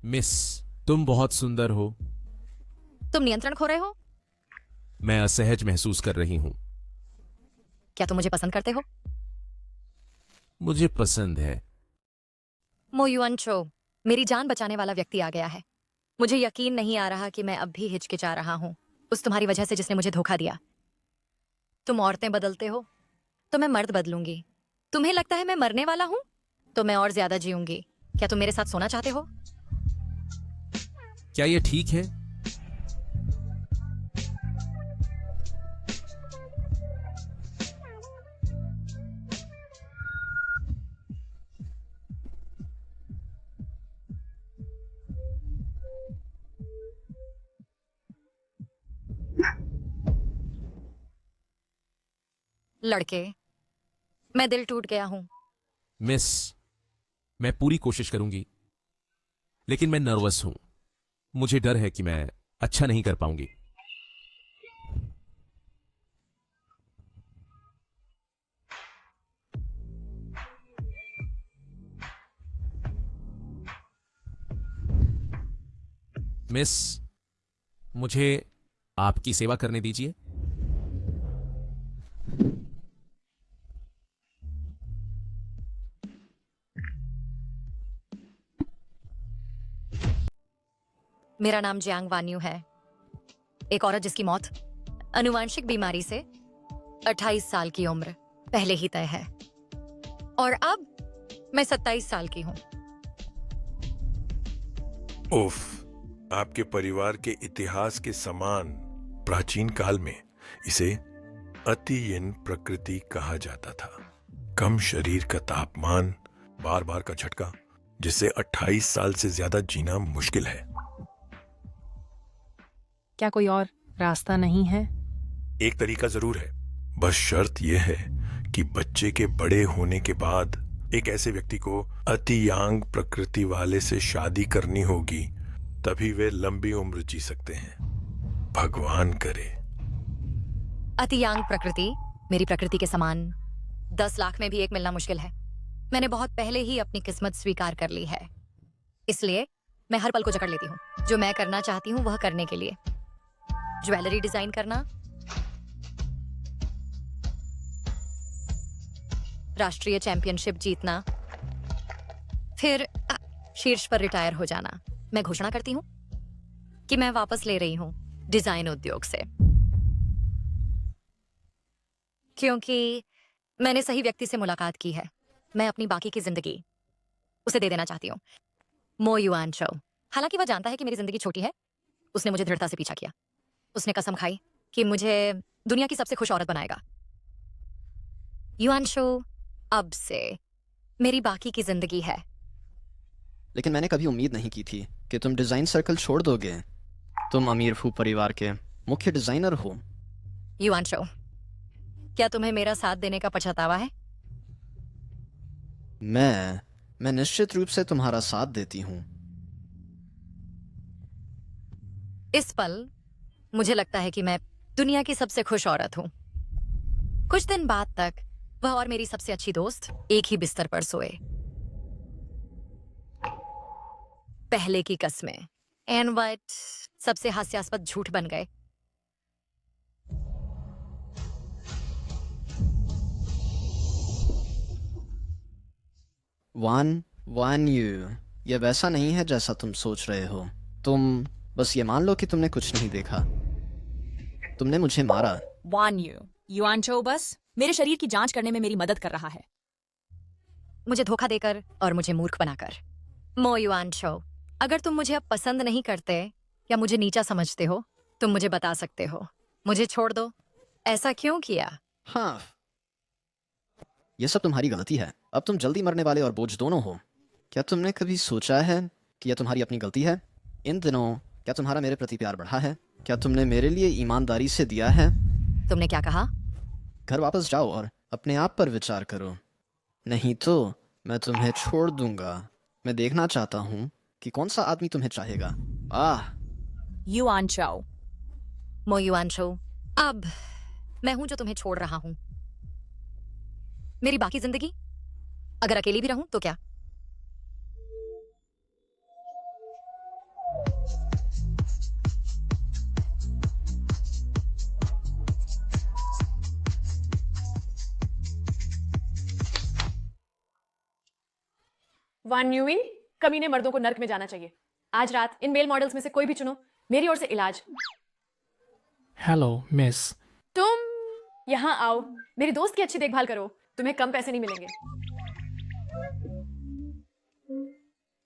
Miss, तुम बहुत सुंदर हो। तुम नियंत्रण खो रहे हो? मैं असहज महसूस कर रही हूं। क्या तुम मुझे पसंद करते हो? मुझे पसंद है। मो युआन चो, मेरी जान बचाने वाला व्यक्ति आ गया है। मुझे यकीन नहीं आ रहा कि मैं अब भी हिचकिचा रहा हूं उस तुम्हारी वजह से जिसने मुझे धोखा दिया। तुम औरतें बदलते हो तो मैं मर्द बदलूंगी। तुम्हें लगता है मैं मरने वाला हूं तो मैं और ज्यादा जीऊंगी। क्या तुम मेरे साथ सोना चाहते हो? क्या यह ठीक है? लड़के, मैं दिल टूट गया हूं। मिस, मैं पूरी कोशिश करूंगी, लेकिन मैं नर्वस हूं। मुझे डर है कि मैं अच्छा नहीं कर पाऊंगी। मिस, मुझे आपकी सेवा करने दीजिए। मेरा नाम जियांग वान्यू है। एक औरत जिसकी मौत अनुवांशिक बीमारी से 28 साल की उम्र पहले ही तय है। और अब मैं 27 साल की हूं। उफ, आपके परिवार के इतिहास के समान प्राचीन काल में इसे अतियन प्रकृति कहा जाता था। कम शरीर का तापमान, बार बार का झटका, जिससे 28 साल से ज्यादा जीना मुश्किल है। क्या कोई और रास्ता नहीं है? एक तरीका जरूर है, बस शर्त यह है कि बच्चे के बड़े होने के बाद एक ऐसे व्यक्ति को अतियांग प्रकृति वाले से शादी करनी होगी, तभी वे लंबी उम्र जी सकते हैं। भगवान करे। अतियांग प्रकृति मेरी प्रकृति के समान 10 लाख में भी एक मिलना मुश्किल है। मैंने बहुत पहले ही अपनी किस्मत स्वीकार कर ली है, इसलिए मैं हर पल को जकड़ लेती हूँ। जो मैं करना चाहती हूँ वह करने के लिए ज्वेलरी डिजाइन करना, राष्ट्रीय चैंपियनशिप जीतना, फिर शीर्ष पर रिटायर हो जाना। मैं घोषणा करती हूँ कि मैं वापस ले रही हूँ डिजाइन उद्योग से, क्योंकि मैंने सही व्यक्ति से मुलाकात की है। मैं अपनी बाकी की जिंदगी उसे दे देना चाहती हूँ। मो युआन चो। हालांकि वह जानता है कि मेरी जिंदगी छोटी है, उसने मुझे दृढ़ता से पीछा किया। उसने कसम खाई कि मुझे दुनिया की सबसे खुश औरत बनाएगा। युआन चो, अब से मेरी बाकी की जिंदगी है। लेकिन मैंने कभी उम्मीद नहीं की थी कि तुम डिजाइन सर्कल छोड़ दोगे। तुम अमीर फू परिवार के मुख्य डिजाइनर हो। युआन चो, क्या तुम्हें मेरा साथ देने का पछतावा है? मैं निश्चित रूप से तुम्हारा साथ देती हूँ। इस पल मुझे लगता है कि मैं दुनिया की सबसे खुश औरत हूं। कुछ दिन बाद तक वह और मेरी सबसे अच्छी दोस्त एक ही बिस्तर पर सोए। पहले की कस्में एंड बट सबसे हास्यास्पद झूठ बन गए। वान यू, ये वैसा नहीं है जैसा तुम सोच रहे हो। तुम बस ये मान लो कि तुमने कुछ नहीं देखा। तुमने मुझे मारा। वान यू, युआन चो बस मेरे शरीर की जांच करने में मेरी मदद कर रहा है। मुझे धोखा देकर और मुझे मूर्ख बनाकर। मो युआन चो, अगर तुम मुझे अब पसंद नहीं करते या मुझे नीचा समझते हो, तुम मुझे बता सकते हो। मुझे छोड़ दो। ऐसा क्यों किया? हाँ, ये सब तुम्हारी गलती है। अब तुम जल्दी मरने वाले और बोझ दोनों हो। क्या तुमने कभी सोचा है कि यह तुम्हारी अपनी गलती है? इन दिनों क्या तुम्हारा मेरे प्रति प्यार बढ़ा है? क्या तुमने मेरे लिए ईमानदारी से दिया है? तुमने क्या कहा? घर वापस जाओ और अपने आप पर विचार करो, नहीं तो मैं तुम्हें छोड़ दूंगा। मैं देखना चाहता हूँ कि कौन सा आदमी तुम्हें चाहेगा। युआन चो, मो युआन चो, अब मैं हूं जो तुम्हें छोड़ रहा हूं। मेरी बाकी जिंदगी अगर अकेली भी रहूं तो क्या? वान न्यूइन, कमीने मर्दों को नर्क में जाना चाहिए। आज रात इन मेल मॉडल्स में से कोई भी चुनो, मेरी ओर से इलाज। Hello miss. तुम यहाँ आओ, मेरी दोस्त की अच्छी देखभाल करो, तुम्हें कम पैसे नहीं मिलेंगे।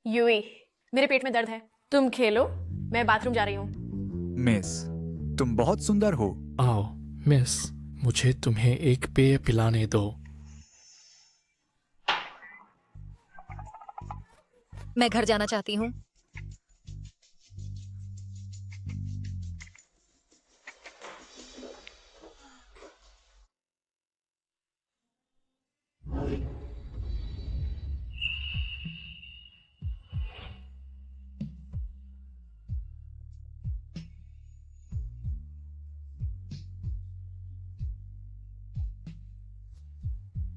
यूई, मेरे पेट में दर्द है, तुम खेलो, मैं बाथरूम जा रही हूँ। मिस, तुम बहुत सुंदर हो। आओ मिस, मुझे तुम्हें एक पेय पिलाने दो। मैं घर जाना चाहती हूँ।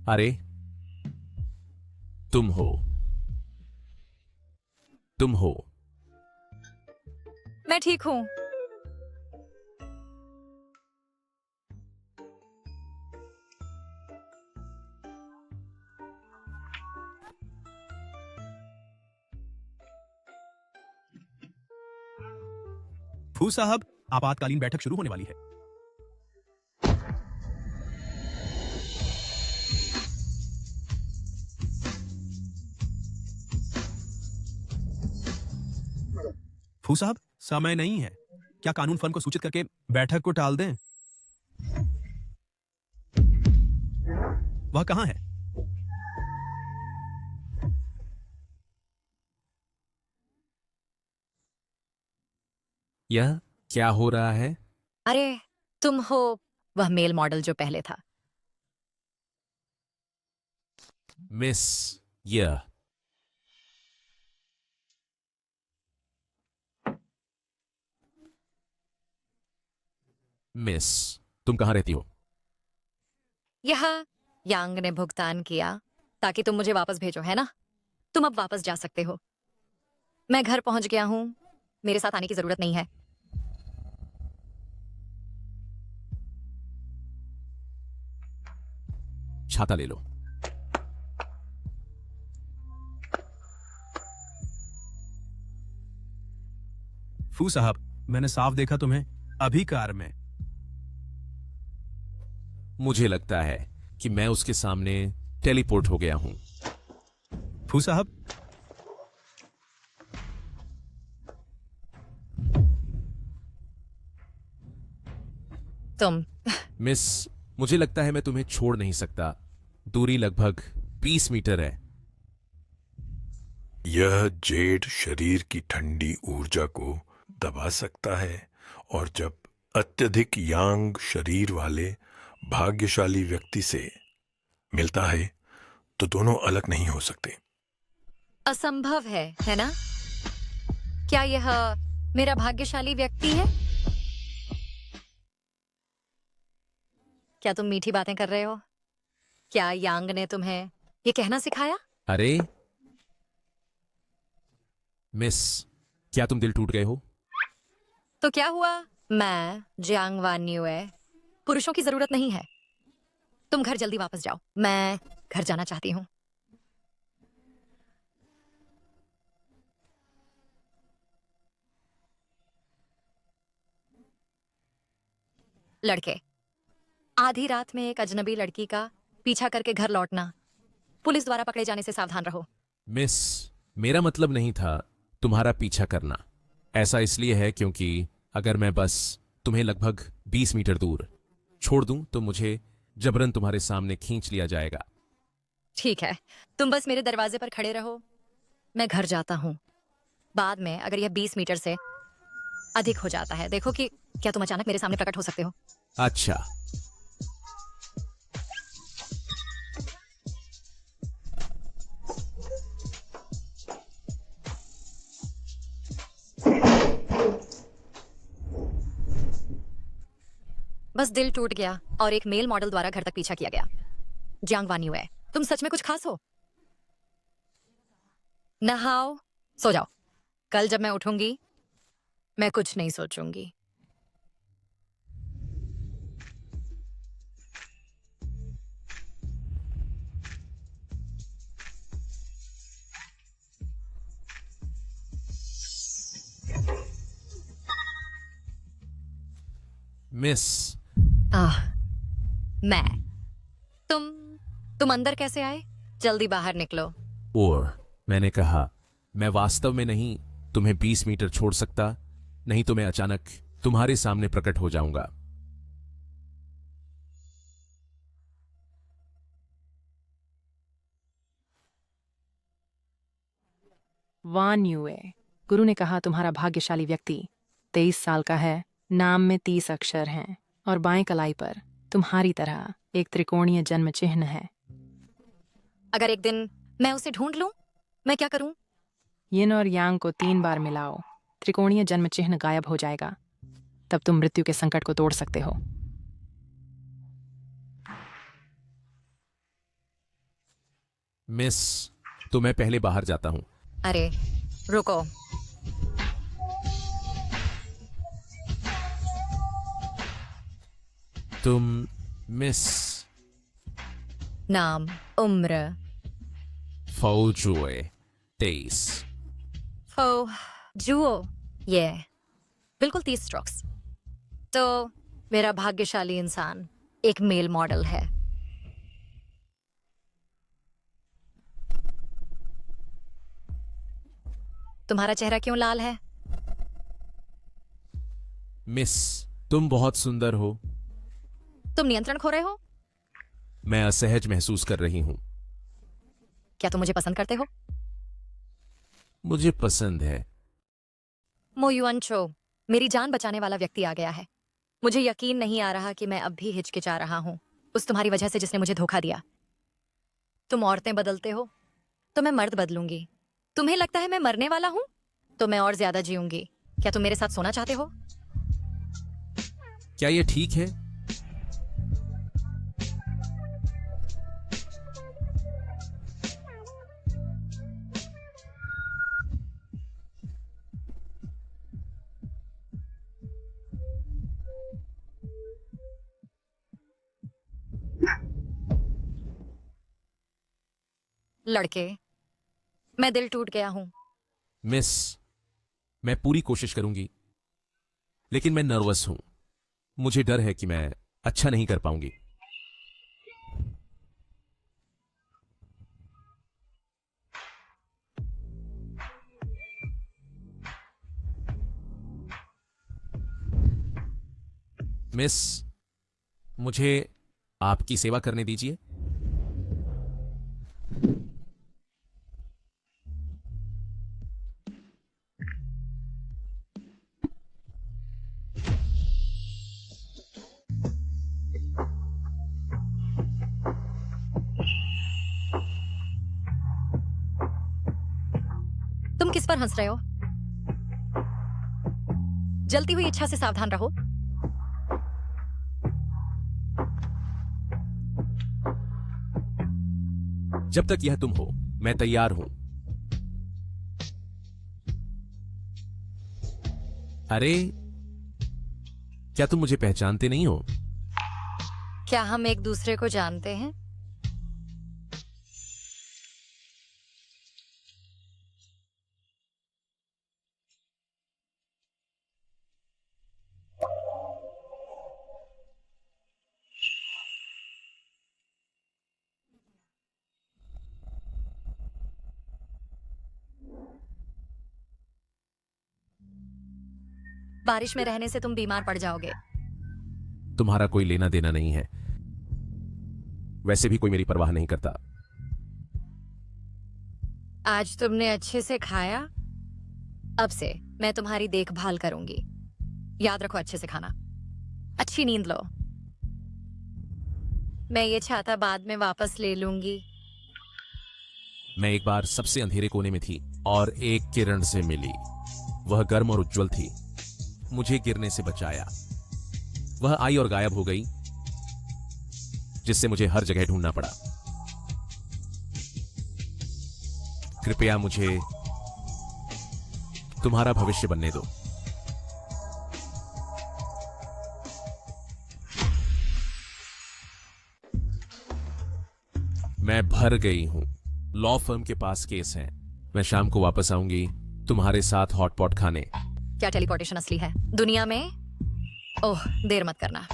अरे तुम हो, तुम हो। मैं ठीक हूँ। फू साहब, आपातकालीन बैठक शुरू होने वाली है। फू साहब, समय नहीं है। क्या कानून फर्म को सूचित करके बैठक को टाल दें? वह कहां है? यह क्या हो रहा है? अरे तुम हो वह मेल मॉडल जो पहले था। मिस, यह मिस, तुम कहां रहती हो? यह यांग ने भुगतान किया ताकि तुम मुझे वापस भेजो, है ना? तुम अब वापस जा सकते हो। मैं घर पहुंच गया हूं, मेरे साथ आने की जरूरत नहीं है। छाता ले लो। फू साहब, मैंने साफ देखा तुम्हें अभी कार में। मुझे लगता है कि मैं उसके सामने टेलीपोर्ट हो गया हूं। फू साहब, तुम मिस, मुझे लगता है मैं तुम्हें छोड़ नहीं सकता। दूरी लगभग 20 मीटर है। यह जेड शरीर की ठंडी ऊर्जा को दबा सकता है, और जब अत्यधिक यांग शरीर वाले भाग्यशाली व्यक्ति से मिलता है तो दोनों अलग नहीं हो सकते। असंभव है ना? क्या यह मेरा भाग्यशाली व्यक्ति है? क्या तुम मीठी बातें कर रहे हो? क्या यांग ने तुम्हें ये कहना सिखाया? अरे मिस, क्या तुम दिल टूट गए हो? तो क्या हुआ? मैं जियांग वान यूए, पुरुषों की जरूरत नहीं है। तुम घर जल्दी वापस जाओ, मैं घर जाना चाहती हूँ। लड़के, आधी रात में एक अजनबी लड़की का पीछा करके घर लौटना, पुलिस द्वारा पकड़े जाने से सावधान रहो। मिस, मेरा मतलब नहीं था तुम्हारा पीछा करना। ऐसा इसलिए है क्योंकि अगर मैं बस तुम्हें लगभग 20 मीटर दूर छोड़ दूं तो मुझे जबरन तुम्हारे सामने खींच लिया जाएगा। ठीक है, तुम बस मेरे दरवाजे पर खड़े रहो, मैं घर जाता हूँ। बाद में अगर यह 20 मीटर से अधिक हो जाता है, देखो कि क्या तुम अचानक मेरे सामने प्रकट हो सकते हो। अच्छा, बस दिल टूट गया और एक मेल मॉडल द्वारा घर तक पीछा किया गया। जियांग वान यूए, तुम सच में कुछ खास हो। नहाओ, सो जाओ। कल जब मैं उठूंगी मैं कुछ नहीं सोचूंगी। मिस, आह, मैं तुम अंदर कैसे आए? जल्दी बाहर निकलो। और मैंने कहा, मैं वास्तव में नहीं तुम्हें 20 मीटर छोड़ सकता, नहीं तो मैं अचानक तुम्हारे सामने प्रकट हो जाऊंगा। वान यूए, गुरु ने कहा तुम्हारा भाग्यशाली व्यक्ति 23 साल का है, नाम में 30 अक्षर हैं और बाएं कलाई पर तुम्हारी तरह एक त्रिकोणीय जन्म चिन्ह है। अगर एक दिन मैं उसे ढूंढ लूं, मैं क्या करूं? यिन और यांग को 3 बार मिलाओ, त्रिकोणीय जन्म चिन्ह गायब हो जाएगा। तब तुम मृत्यु के संकट को तोड़ सकते हो। मिस, तो मैं पहले बाहर जाता हूं। अरे रुको, तुम मिस नाम, उम्र, फौजुए 23। फो जुओ, ये बिल्कुल 30 स्ट्रोक्स। तो मेरा भाग्यशाली इंसान एक मेल मॉडल है। तुम्हारा चेहरा क्यों लाल है? मिस, तुम बहुत सुंदर हो। तुम नियंत्रण खो रहे हो? मैं असहज महसूस कर रही हूं। क्या तुम मुझे पसंद करते हो? मुझे पसंद है। मो युआन चो, मेरी जान बचाने वाला व्यक्ति आ गया है। मुझे यकीन नहीं आ रहा कि मैं अब भी हिचकिचा रहा हूं उस तुम्हारी वजह से जिसने मुझे धोखा दिया। तुम औरतें बदलते हो तो मैं मर्द बदलूंगी। तुम्हें लगता है मैं मरने वाला हूं तो मैं और ज्यादा जीऊंगी। क्या तुम मेरे साथ सोना चाहते हो? क्या ये ठीक है? लड़के, मैं दिल टूट गया हूं। मिस, मैं पूरी कोशिश करूंगी, लेकिन मैं नर्वस हूं। मुझे डर है कि मैं अच्छा नहीं कर पाऊंगी। मिस, मुझे आपकी सेवा करने दीजिए। तुम किस पर हंस रहे हो? जलती हुई इच्छा से सावधान रहो। जब तक यह तुम हो, मैं तैयार हूं। अरे, क्या तुम मुझे पहचानते नहीं हो? क्या हम एक दूसरे को जानते हैं? बारिश में रहने से तुम बीमार पड़ जाओगे। तुम्हारा कोई लेना देना नहीं है। वैसे भी कोई मेरी परवाह नहीं करता। आज तुमने अच्छे से खाया, अब से मैं तुम्हारी देखभाल करूंगी। याद रखो अच्छे से खाना, अच्छी नींद लो। मैं ये छाता बाद में वापस ले लूंगी। मैं एक बार सबसे अंधेरे कोने में थी और एक किरण से मिली। वह गर्म और उज्जवल थी, मुझे गिरने से बचाया। वह आई और गायब हो गई, जिससे मुझे हर जगह ढूंढना पड़ा। कृपया मुझे तुम्हारा भविष्य बनने दो। मैं भर गई हूं। लॉ फर्म के पास केस है। मैं शाम को वापस आऊंगी तुम्हारे साथ हॉटपॉट खाने। क्या टेलीपोर्टेशन असली है? दुनिया में ओह, देर मत करना।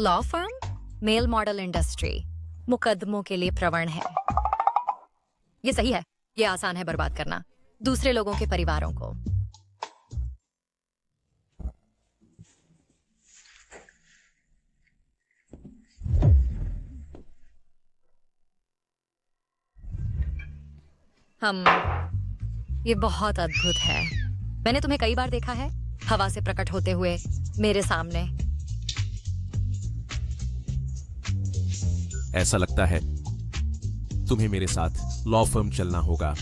Law firm, male model industry मुकदमों के लिए प्रवण है। ये सही है, ये आसान है बर्बाद करना दूसरे लोगों के परिवारों को। ये बहुत अद्भुत है। मैंने तुम्हें कई बार देखा है हवा से प्रकट होते हुए मेरे सामने। ऐसा लगता है तुम्हें मेरे साथ लॉ फर्म चलना होगा।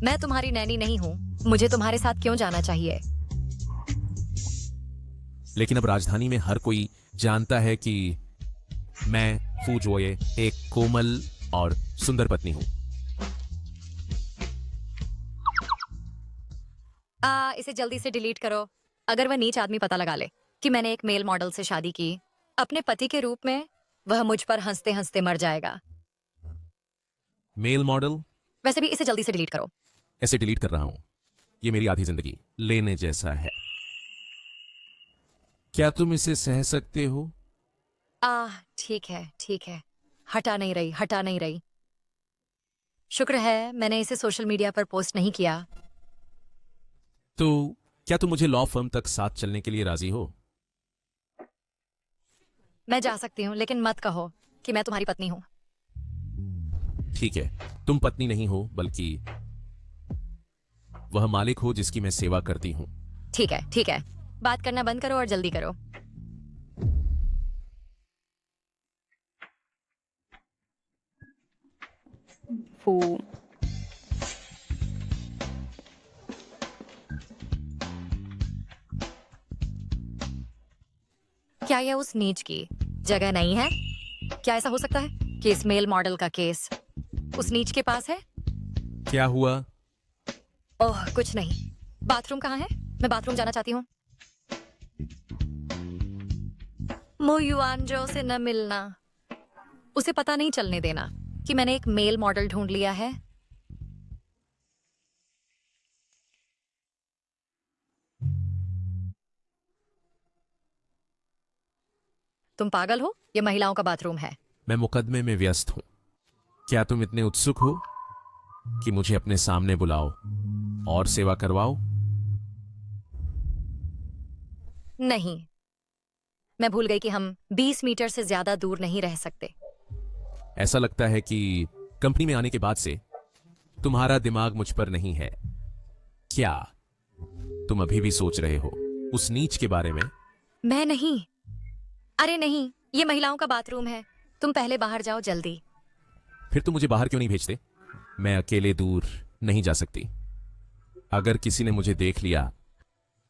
मैं तुम्हारी नैनी नहीं हूं, मुझे तुम्हारे साथ क्यों जाना चाहिए? लेकिन अब राजधानी में हर कोई जानता है कि मैं फू जोये एक कोमल और सुंदर पत्नी हूं। इसे जल्दी से डिलीट करो। अगर वह नीच आदमी पता लगा ले कि मैंने एक मेल मॉडल से शादी की अपने पति के रूप में, वह मुझ पर हंसते हंसते मर जाएगा। Male model? वैसे भी इसे जल्दी से डिलीट करो। ऐसे डिलीट कर रहा हूं। ये मेरी आधी जिंदगी लेने जैसा है। क्या तुम इसे सह सकते हो? ठीक है, ठीक है। हटा नहीं रही, हटा नहीं रही। शुक्र है मैंने इसे सोशल मीडिया पर पोस्ट नहीं किया। तो क्या तुम मुझे लॉ फर्म तक साथ चलने के लिए राजी हो? मैं जा सकती हूँ, लेकिन मत कहो कि मैं तुम्हारी पत्नी हूँ। ठीक है, तुम पत्नी नहीं हो बल्कि वह मालिक हो जिसकी मैं सेवा करती हूँ। ठीक है, ठीक है। बात करना बंद करो और जल्दी करो। फू क्या यह उस नीच की जगह नहीं है? क्या ऐसा हो सकता है कि इस मेल मॉडल का केस उस नीच के पास है? क्या हुआ? ओह, कुछ नहीं। बाथरूम कहाँ है? मैं बाथरूम जाना चाहती हूँ। मो युआनजो से न मिलना। उसे पता नहीं चलने देना कि मैंने एक मेल मॉडल ढूंढ लिया है। तुम पागल हो? यह महिलाओं का बाथरूम है। मैं मुकदमे में व्यस्त हूं। क्या तुम इतने उत्सुक हो कि मुझे अपने सामने बुलाओ और सेवा करवाओ? नहीं, मैं भूल गई कि हम 20 मीटर से ज्यादा दूर नहीं रह सकते। ऐसा लगता है कि कंपनी में आने के बाद से तुम्हारा दिमाग मुझ पर नहीं है। क्या तुम अभी भी सोच रहे हो उस नीच के बारे में? मैं नहीं। अरे नहीं, ये महिलाओं का बाथरूम है। तुम पहले बाहर जाओ, जल्दी। फिर तुम मुझे बाहर क्यों नहीं भेजते? मैं अकेले दूर नहीं जा सकती। अगर किसी ने मुझे देख लिया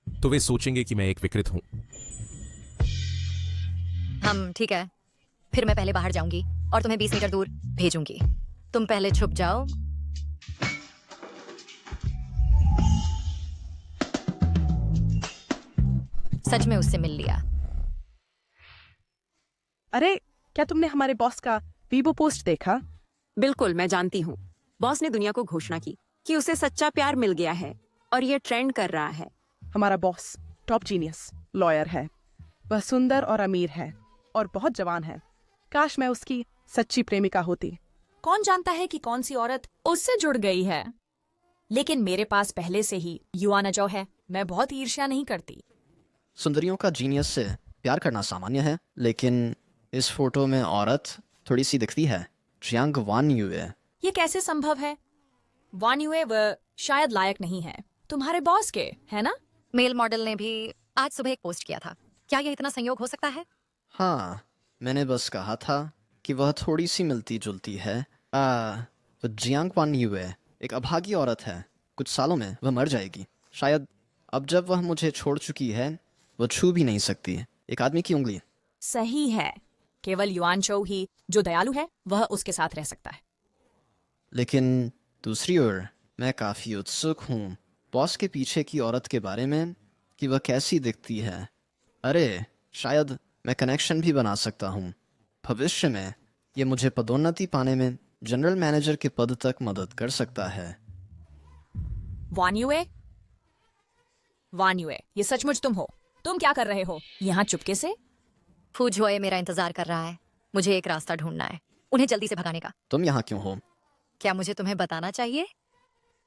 तो वे सोचेंगे कि मैं एक विकृत हूं। ठीक है। फिर मैं पहले बाहर जाऊंगी और तुम्हें 20 मीटर दूर भेजूंगी। तुम पहले छुप जाओ। सच में उससे मिल लिया। अरे, क्या तुमने हमारे बॉस का वीबो पोस्ट देखा? बिल्कुल, मैं जानती हूँ। बॉस ने दुनिया को घोषणा की कि उसे सच्चा प्यार मिल गया है और ये ट्रेंड कर रहा है। हमारा बॉस टॉप जीनियस लॉयर है। वह सुंदर और अमीर है और बहुत जवान है। काश मैं उसकी सच्ची प्रेमिका होती। कौन जानता है कि कौन सी औरत उससे जुड़ गई है। लेकिन मेरे पास पहले से ही युआनजो है। मैं बहुत ईर्ष्या नहीं करती। सुंदरियों का जीनियस से प्यार करना सामान्य है, लेकिन इस फोटो में औरत थोड़ी सी दिखती है। जियांग वान युए। ये कैसे संभव है? वान युए वह शायद लायक नहीं है तुम्हारे बॉस के, है ना? मेल मॉडल ने भी आज सुबह एक पोस्ट किया था। क्या यह इतना संयोग हो सकता है? हाँ, मैंने बस कहा था कि वह थोड़ी सी मिलती जुलती है। तो जियांग वान युए एक अभागी औरत है। कुछ सालों में वह मर जाएगी। शायद अब जब वह मुझे छोड़ चुकी है, वह छू भी नहीं सकती एक आदमी की उंगली। सही है। केवल युआनचो ही जो दयालु है वह उसके साथ रह सकता है। लेकिन दूसरी ओर मैं काफी उत्सुक हूँ बॉस के पीछे की औरत के बारे में, कि वह कैसी दिखती है। अरे, शायद मैं कनेक्शन भी बना सकता हूँ। भविष्य में ये मुझे पदोन्नति पाने में जनरल मैनेजर के पद तक मदद कर सकता है। वान युए, ये सचमुच तुम हो? तुम क्या कर रहे हो यहाँ चुपके से? फूजोए मेरा इंतजार कर रहा है। मुझे एक रास्ता ढूंढना है, उन्हें जल्दी से भगाने का। तुम यहाँ क्यों हो? क्या मुझे तुम्हें बताना चाहिए?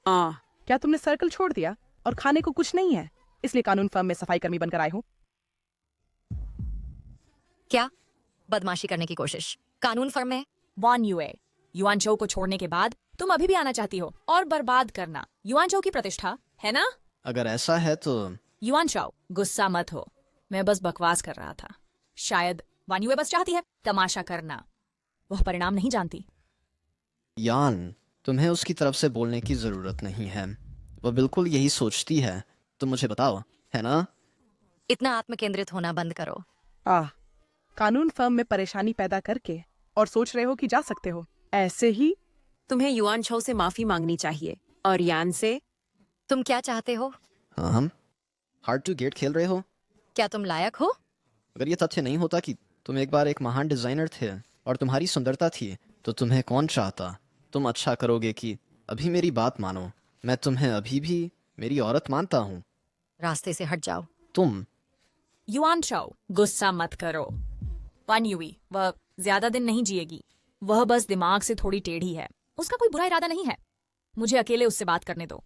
क्या तुमने सर्कल छोड़ दिया और खाने को कुछ नहीं है, इसलिए कानून फर्म में सफाई कर्मी बनकर आए हो? क्या बदमाशी करने की कोशिश कानून फर्म में? वान युए, युआन चौ को छोड़ने के बाद तुम अभी भी आना चाहती हो और बर्बाद करना युआन चौ की प्रतिष्ठा, है ना? अगर ऐसा है तो युआन चौ, गुस्सा मत हो, मैं बस बकवास कर रहा था। शायद वान युए बस चाहती है तमाशा करना, वह परिणाम नहीं जानती। यान, तुम्हें उसकी तरफ से बोलने की जरूरत नहीं है, वह बिल्कुल यही सोचती है। तुम मुझे बताओ, है ना? इतना आत्मकेंद्रित होना बंद करो। कानून फर्म में परेशानी पैदा करके और सोच रहे हो कि जा सकते हो ऐसे ही? तुम्हें युआन छो से माफी मांगनी चाहिए और यान से। तुम क्या चाहते हो? हाँ, हम हार्ड टू गेट खेल रहे हो? क्या तुम लायक हो? अगर ये तथ्य नहीं होता कि तुम एक बार एक महान डिजाइनर थे और तुम्हारी सुंदरता थी, तो तुम्हें कौन चाहता? तुम अच्छा करोगे कि अभी मेरी बात मानो। मैं तुम्हें अभी भी मेरी औरत मानता हूँ। रास्ते से हट जाओ। तुम युआन चौ, गुस्सा मत करो। वान युई, वह ज्यादा दिन नहीं जिएगी, वह बस दिमाग से थोड़ी टेढ़ी है, उसका कोई बुरा इरादा नहीं है। मुझे अकेले उससे बात करने दो।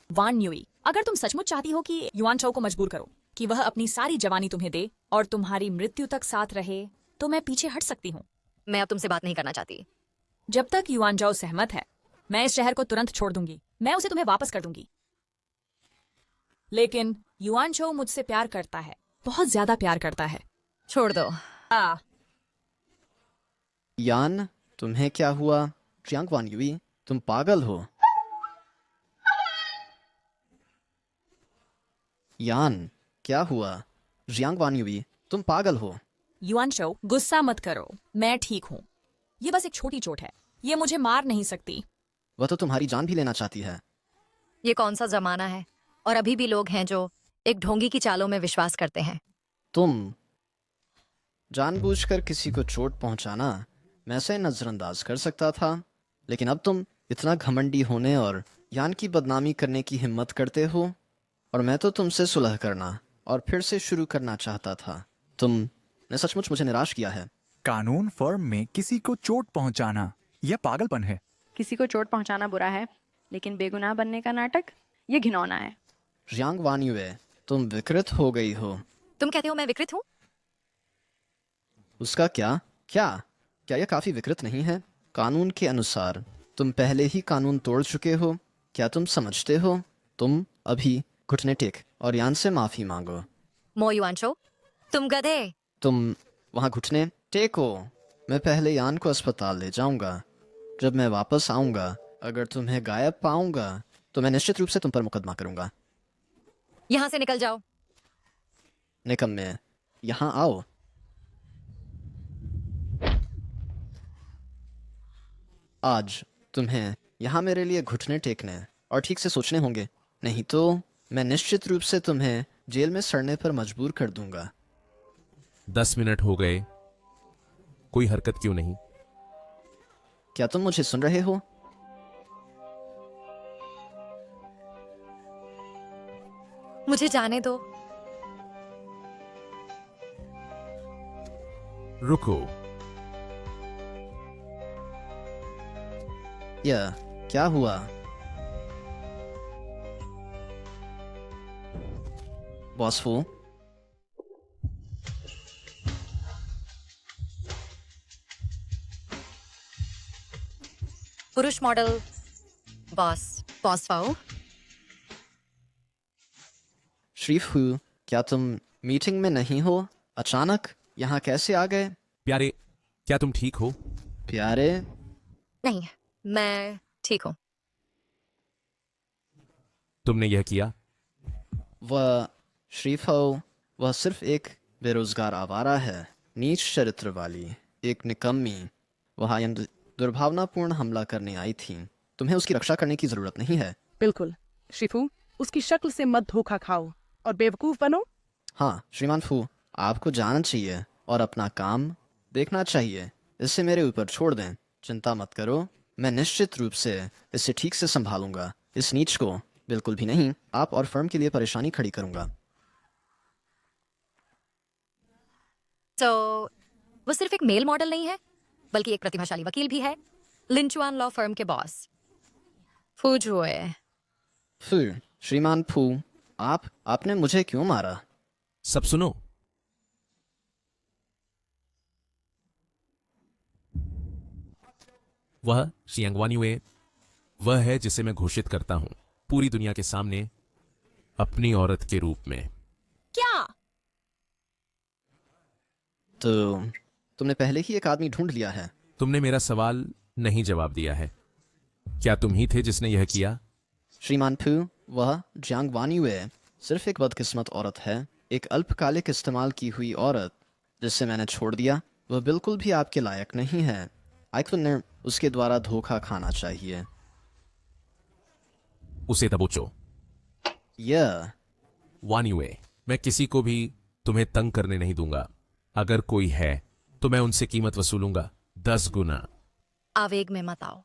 वान युई, अगर तुम सचमुच चाहती हो कि युआन चौ को मजबूर करो कि वह अपनी सारी जवानी तुम्हें दे और तुम्हारी मृत्यु तक साथ रहे, तो मैं पीछे हट सकती हूँ। मैं अब तुमसे बात नहीं करना चाहती। जब तक युआन चौ सहमत है, मैं इस शहर को तुरंत छोड़ दूंगी। मैं उसे तुम्हें वापस कर दूंगी। लेकिन युआन चौ मुझसे प्यार करता है, बहुत ज्यादा प्यार करता है। छोड़ दो। यान, तुम्हें क्या हुआ? जियांग वान युई, तुम पागल हो। यान, क्या हुआ? जियांग वान युई, तुम पागल हो। युआन चौ, गुस्सा मत करो, मैं ठीक हूँ। ये बस एक छोटी चोट है, ये मुझे मार नहीं सकती। वह तो तुम्हारी जान भी लेना चाहती है। ये कौन सा जमाना है, और अभी भी लोग हैं जो एक ढोंगी की चालों में विश्वास करते हैं। तुम जानबूझकर किसी को चोट पहुंचाना मैं से नजरअंदाज कर सकता था, लेकिन अब तुम इतना घमंडी होने और यान की बदनामी करने की हिम्मत करते हो। और मैं तो तुमसे सुलह करना और फिर से शुरू करना चाहता था। तुमने सचमुच मुझे निराश किया है। कानून फर्म में किसी को चोट पहुंचाना यह पागलपन है। किसी को चोट पहुंचाना बुरा है, लेकिन बेगुनाह बनने का नाटक, ये घिनौना है। जियांग वान युए, तुम विकृत हो गई हो। तुम कहते हो मैं विकृत हूँ? उसका क्या? क्या यह काफी विकृत नहीं है? कानून के अनुसार तुम पहले ही कानून तोड़ चुके हो। क्या तुम समझते हो? तुम अभी घुटने टेक और यान से माफी मांगो। मो युआन चौ, तुम गधे। तुम वहां घुटने टेको। मैं पहले यान को अस्पताल ले जाऊंगा। जब मैं वापस आऊंगा, अगर तुम्हें गायब पाऊंगा तो मैं निश्चित रूप से तुम पर मुकदमा करूंगा। यहाँ से निकल जाओ। निकम्मे, यहाँ आओ। आज तुम्हें यहाँ मेरे लिए घुटने टेकने और ठीक से सोचने होंगे, नहीं तो मैं निश्चित रूप से तुम्हें जेल में सड़ने पर मजबूर कर दूंगा। 10 मिनट हो गए, कोई हरकत क्यों नहीं? क्या तुम मुझे सुन रहे हो? मुझे जाने दो। रुको। यह क्या हुआ? बॉस फू, पुरुष मॉडल बॉस फाओ। श्रीफू, क्या तुम मीटिंग में नहीं हो? अचानक यहाँ कैसे आ गए? प्यारे, क्या तुम ठीक हो? प्यारे? नहीं, मैं ठीक हूँ। तुमने यह किया? वह श्रीफू, वह सिर्फ एक बेरोजगार आवारा है, नीच चरित्र वाली, एक निकम्मी। वह यहाँ दुर्भावनापूर्ण हमला करने आई थी। तुम्हें उसकी रक्षा करने की जरूरत नहीं है। बिल्कुल शिफू, उसकी शक्ल से मत धोखा खाओ और बेवकूफ बनो। हाँ श्रीमान फू, आपको जाना चाहिए और अपना काम देखना चाहिए। इसे मेरे ऊपर छोड़ दें। चिंता मत करो, मैं निश्चित रूप से इसे ठीक से संभालूंगा। इस नीच को बिल्कुल भी नहीं। आप और फर्म के लिए परेशानी खड़ी करूंगा। तो वो सिर्फ एक मेल मॉडल नहीं है, बल्कि एक प्रतिभाशाली वकील भी है। लिंचुआन लॉ फर्म के बॉस फू जुए। फू, श्रीमान फू, आपने मुझे क्यों मारा? सब सुनो। वह शियांग वान्युए वह है जिसे मैं घोषित करता हूं पूरी दुनिया के सामने अपनी औरत के रूप में। क्या? तो तुमने पहले ही एक आदमी ढूंढ लिया है। तुमने मेरा सवाल नहीं जवाब दिया है। क्या तुम ही थे जिसने यह किया? श्रीमान फू, वह जियांग वान्युए सिर्फ एक बदकिस्मत औरत है, एक अल्पकालिक इस्तेमाल की हुई औरत जिसे मैंने छोड़ दिया। वह बिल्कुल भी आपके लायक नहीं है। आइकुन ने उसके द्वारा धोखा खाना चाहिए। उसे दबोचो। यह वान्युए, मैं किसी को भी तुम्हें तंग करने नहीं दूंगा। अगर कोई है तो मैं उनसे कीमत वसूलूंगा 10 गुना। आवेग में मत आओ।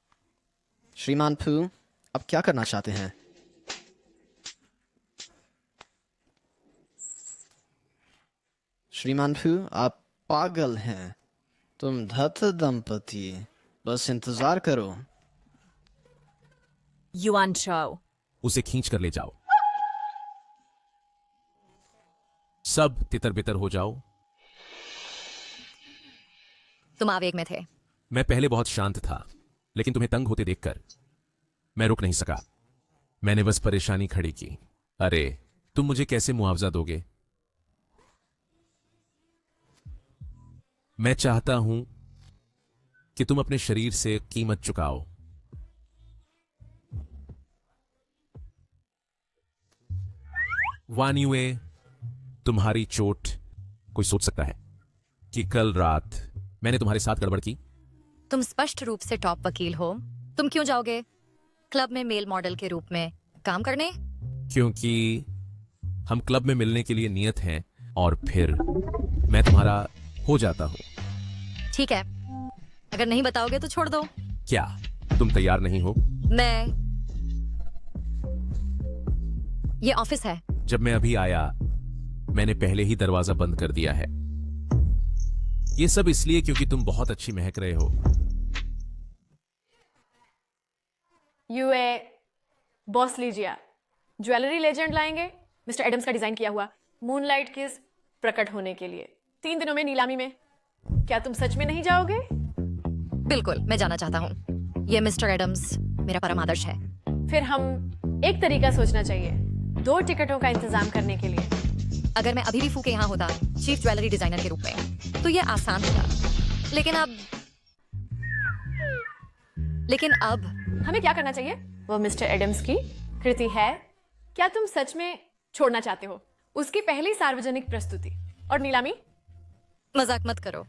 श्रीमान फू, आप क्या करना चाहते हैं? श्रीमान फू, आप पागल हैं। तुम धत दंपति, बस इंतजार करो। युआन चाओ, उसे खींच कर ले जाओ। सब तितर बितर हो जाओ। तुम आवेग में थे। मैं पहले बहुत शांत था, लेकिन तुम्हें तंग होते देखकर मैं रुक नहीं सका। मैंने बस परेशानी खड़ी की। अरे, तुम मुझे कैसे मुआवजा दोगे? मैं चाहता हूं कि तुम अपने शरीर से कीमत चुकाओ। वान्युए, तुम्हारी चोट, कोई सोच सकता है कि कल रात मैंने तुम्हारे साथ गड़बड़ की? तुम स्पष्ट रूप से टॉप वकील हो। तुम क्यों जाओगे क्लब में मेल मॉडल के रूप में काम करने? क्योंकि हम क्लब में मिलने के लिए नियत हैं और फिर मैं तुम्हारा हो जाता हूं। ठीक है, अगर नहीं बताओगे तो छोड़ दो। क्या तुम तैयार नहीं हो? ये ऑफिस है। जब मैं अभी आया मैंने पहले ही दरवाजा बंद कर दिया है। ये सब इसलिए क्योंकि तुम बहुत अच्छी महक रहे हो। यूए बॉस लीजिए, ज्वेलरी लेजेंड लाएंगे मिस्टर एडम्स का डिजाइन किया हुआ मूनलाइट किस प्रकट होने के लिए 3 दिनों में नीलामी में। क्या तुम सच में नहीं जाओगे? बिल्कुल, मैं जाना चाहता हूँ। ये मिस्टर एडम्स मेरा परम आदर्श है। फिर हम एक तरीका सोचना चाहिए 2 टिकटों का इंतजाम करने के लिए। अगर मैं अभी भी फू के यहाँ होता चीफ ज्वेलरी डिजाइनर के रूप में तो ये आसान होता, लेकिन अब हमें क्या करना चाहिए? वो मिस्टर एडम्स की कृति है। क्या तुम सच में छोड़ना चाहते हो उसकी पहली सार्वजनिक प्रस्तुति और नीलामी? मजाक मत करो।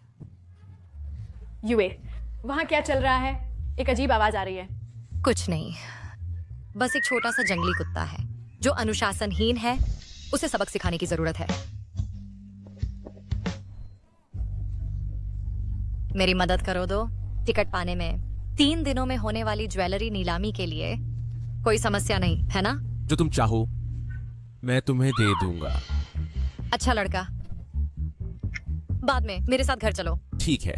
यूए, वहां क्या चल रहा है? एक अजीब आवाज आ रही है। कुछ नहीं, बस एक छोटा सा जंगली कुत्ता है जो अनुशासनहीन है। उसे सबक सिखाने की जरूरत है। मेरी मदद करो दो टिकट पाने में। 3 दिनों में होने वाली ज्वेलरी नीलामी के लिए कोई समस्या नहीं है ना? जो तुम चाहो मैं तुम्हें दे दूंगा। अच्छा लड़का, बाद में मेरे साथ घर चलो। ठीक है,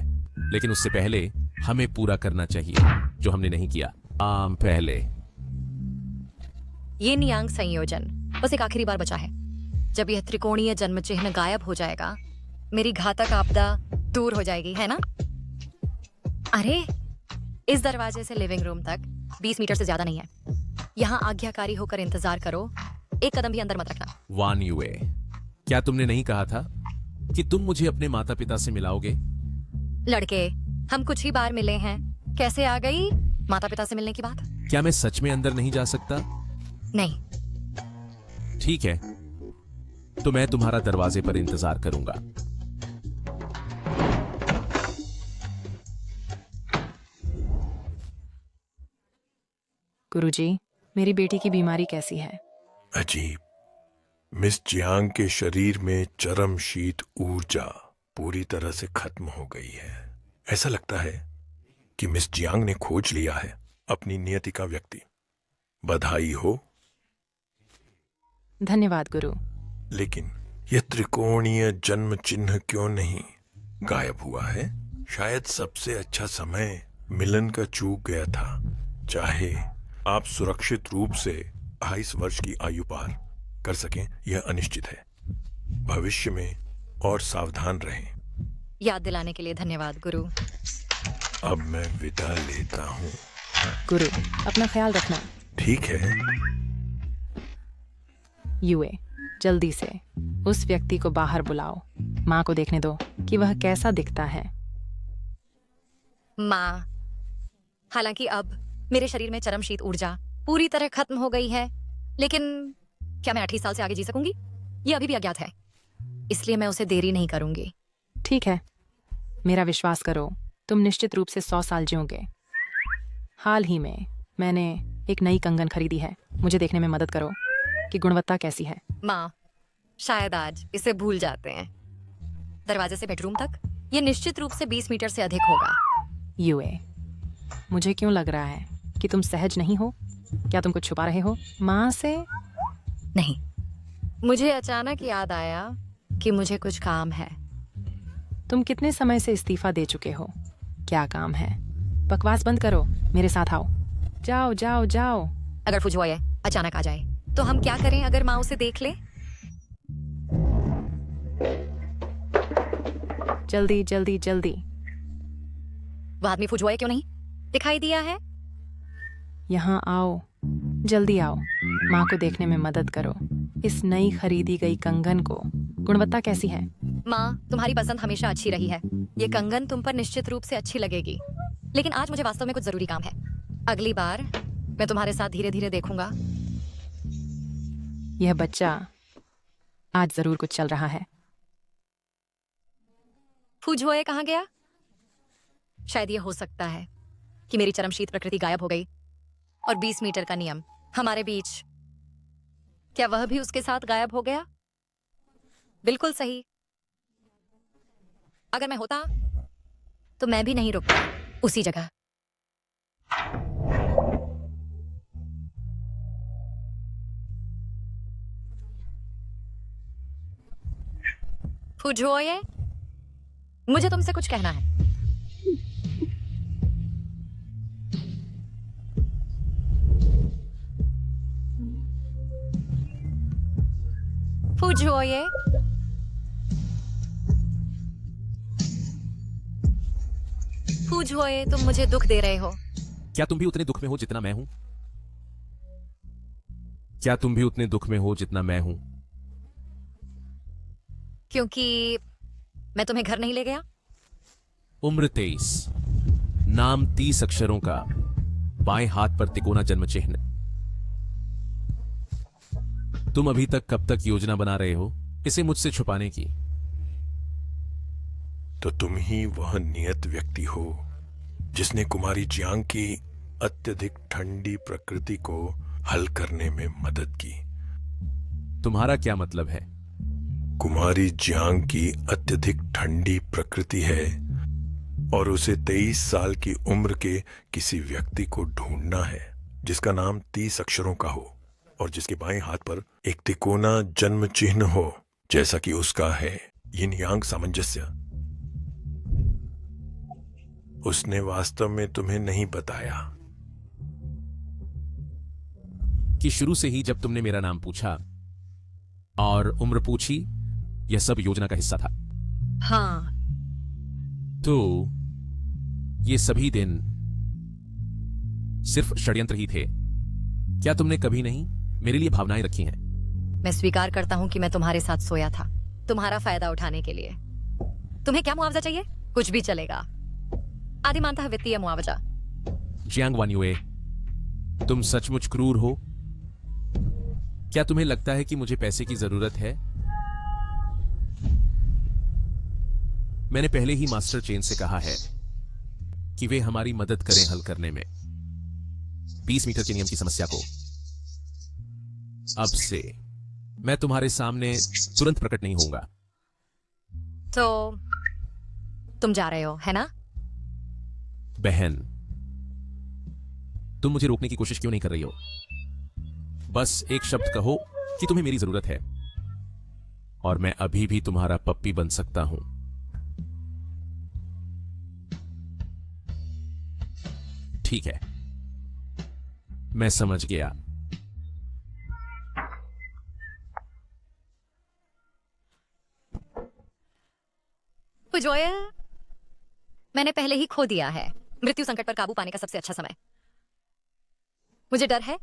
लेकिन उससे पहले हमें पूरा करना चाहिए जो हमने नहीं किया। पहले ये नियांग संयोजन बस एक आखिरी बार बचा है। जब यह त्रिकोणीय जन्म चिन्ह गायब हो जाएगा, मेरी घातक आपदा दूर हो जाएगी, है ना? अरे, इस दरवाजे से लिविंग रूम तक 20 मीटर से ज्यादा नहीं है। यहाँ आज्ञाकारी होकर इंतजार करो, एक कदम भी अंदर मत रखना। वान्युए, क्या तुमने नहीं कहा था कि तुम मुझे अपने माता पिता से मिलाओगे? लड़के, हम कुछ ही बार मिले हैं, कैसे आ गई माता पिता से मिलने की बात? क्या मैं सच में अंदर नहीं जा सकता? नहीं। ठीक है, तो मैं तुम्हारा दरवाजे पर इंतजार करूंगा। गुरुजी, मेरी बेटी की बीमारी कैसी है? अजीब, मिस जियांग के शरीर में चरम शीत ऊर्जा पूरी तरह से खत्म हो गई है। ऐसा लगता है कि मिस जियांग ने खोज लिया है अपनी नियति का व्यक्ति। बधाई हो। धन्यवाद गुरु। लेकिन यह त्रिकोणीय जन्म चिन्ह क्यों नहीं गायब हुआ है? शायद सबसे अच्छा समय मिलन का चूक गया था। चाहे आप सुरक्षित रूप से 28 वर्ष की आयु पार कर सकें, यह अनिश्चित है। भविष्य में और सावधान रहें। याद दिलाने के लिए धन्यवाद गुरु। अब मैं विदा लेता हूँ। गुरु, अपना ख्याल रखना। ठीक है। यूए, जल्दी से उस व्यक्ति को बाहर बुलाओ। माँ को देखने दो कि वह कैसा दिखता है। माँ, हालांकि अब मेरे शरीर में चरमशीत ऊर्जा पूरी तरह खत्म हो गई है, लेकिन क्या मैं 28 साल से आगे जी सकूंगी? ये अभी भी अज्ञात है, इसलिए मैं उसे देरी नहीं करूंगी। ठीक है, मेरा विश्वास करो, तुम निश्चित रूप से 100 साल जियोगे। हाल ही में मैंने एक नई कंगन खरीदी है, मुझे देखने में मदद करो कि गुणवत्ता कैसी है। माँ, शायद आज इसे भूल जाते हैं। दरवाजे से बेडरूम तक ये निश्चित रूप से 20 मीटर से अधिक होगा। यूए, मुझे क्यों लग रहा है कि तुम सहज नहीं हो? क्या तुम कुछ छुपा रहे हो माँ से? नहीं, मुझे अचानक याद आया कि मुझे कुछ काम है। तुम कितने समय से इस्तीफा दे चुके हो? क्या काम है? बकवास बंद करो, मेरे साथ आओ। जाओ जाओ जाओ। अगर फुजोए अचानक आ जाए तो हम क्या करें अगर माँ उसे देख ले? जल्दी जल्दी जल्दी। वह आदमी फुजोए क्यों नहीं दिखाई दिया है? यहाँ आओ, जल्दी आओ। माँ को देखने में मदद करो। इस नई खरीदी गई कंगन को गुणवत्ता कैसी है? माँ, तुम्हारी पसंद हमेशा अच्छी रही है। ये कंगन तुम पर निश्चित रूप से अच्छी लगेगी, लेकिन आज मुझे वास्तव में कुछ जरूरी काम है। अगली बार मैं तुम्हारे साथ धीरे धीरे देखूंगा। यह बच्चा आज जरूर कुछ चल रहा है। फुजोए कहाँ गया? शायद ये हो सकता है कि मेरी चरमशीत प्रकृति गायब हो गई और 20 मीटर का नियम हमारे बीच, क्या वह भी उसके साथ गायब हो गया? बिल्कुल सही। अगर मैं होता तो मैं भी नहीं रुकता उसी जगह। फुजोए, मुझे तुमसे कुछ कहना है। फुजोए, फुजोए, तुम मुझे दुख दे रहे हो। क्या तुम भी उतने दुख में हो जितना मैं हूं? क्या तुम भी उतने दुख में हो जितना मैं हूं? क्योंकि मैं तुम्हें घर नहीं ले गया। उम्र 23, नाम 30 अक्षरों का, बाएं हाथ पर तिकोना जन्म चिन्ह। तुम अभी तक कब तक योजना बना रहे हो इसे मुझसे छुपाने की? तो तुम ही वह नियत व्यक्ति हो जिसने कुमारी जियांग की अत्यधिक ठंडी प्रकृति को हल करने में मदद की। तुम्हारा क्या मतलब है? कुमारी जियांग की अत्यधिक ठंडी प्रकृति है और उसे 23 साल की उम्र के किसी व्यक्ति को ढूंढना है जिसका नाम 30 अक्षरों का हो और जिसके बाएं हाथ पर एक तिकोना जन्म चिन्ह हो जैसा कि उसका है। यिन यांग सामंजस्य। उसने वास्तव में तुम्हें नहीं बताया कि शुरू से ही जब तुमने मेरा नाम पूछा और उम्र पूछी, यह सब योजना का हिस्सा था। हाँ, तो ये सभी दिन सिर्फ षड्यंत्र ही थे। क्या तुमने कभी नहीं मेरे लिए भावनाएं रखी हैं? मैं स्वीकार करता हूं कि मैं तुम्हारे साथ सोया था, तुम्हारा फायदा उठाने के लिए। तुम्हें क्या मुआवजा चाहिए? कुछ भी चलेगा। आदिमानतः वित्तीय मुआवजा। जियांग वान्युए, तुम सचमुच क्रूर हो। क्या तुम्हें लगता है कि मुझे पैसे की जरूरत है? मैंने पहले ही मास्टर चेन से कहा है कि वे हमारी मदद करें हल करने में 20 मीटर के नियम की समस्या को। अब से मैं तुम्हारे सामने तुरंत प्रकट नहीं होऊंगा। तो तुम जा रहे हो, है ना? बहन, तुम मुझे रोकने की कोशिश क्यों नहीं कर रही हो? बस एक शब्द कहो कि तुम्हें मेरी जरूरत है और मैं अभी भी तुम्हारा पप्पी बन सकता हूं। ठीक है, मैं समझ गया। जोया, मैंने पहले ही खो दिया है मृत्यु संकट पर काबू पाने का सबसे अच्छा समय। मुझे डर है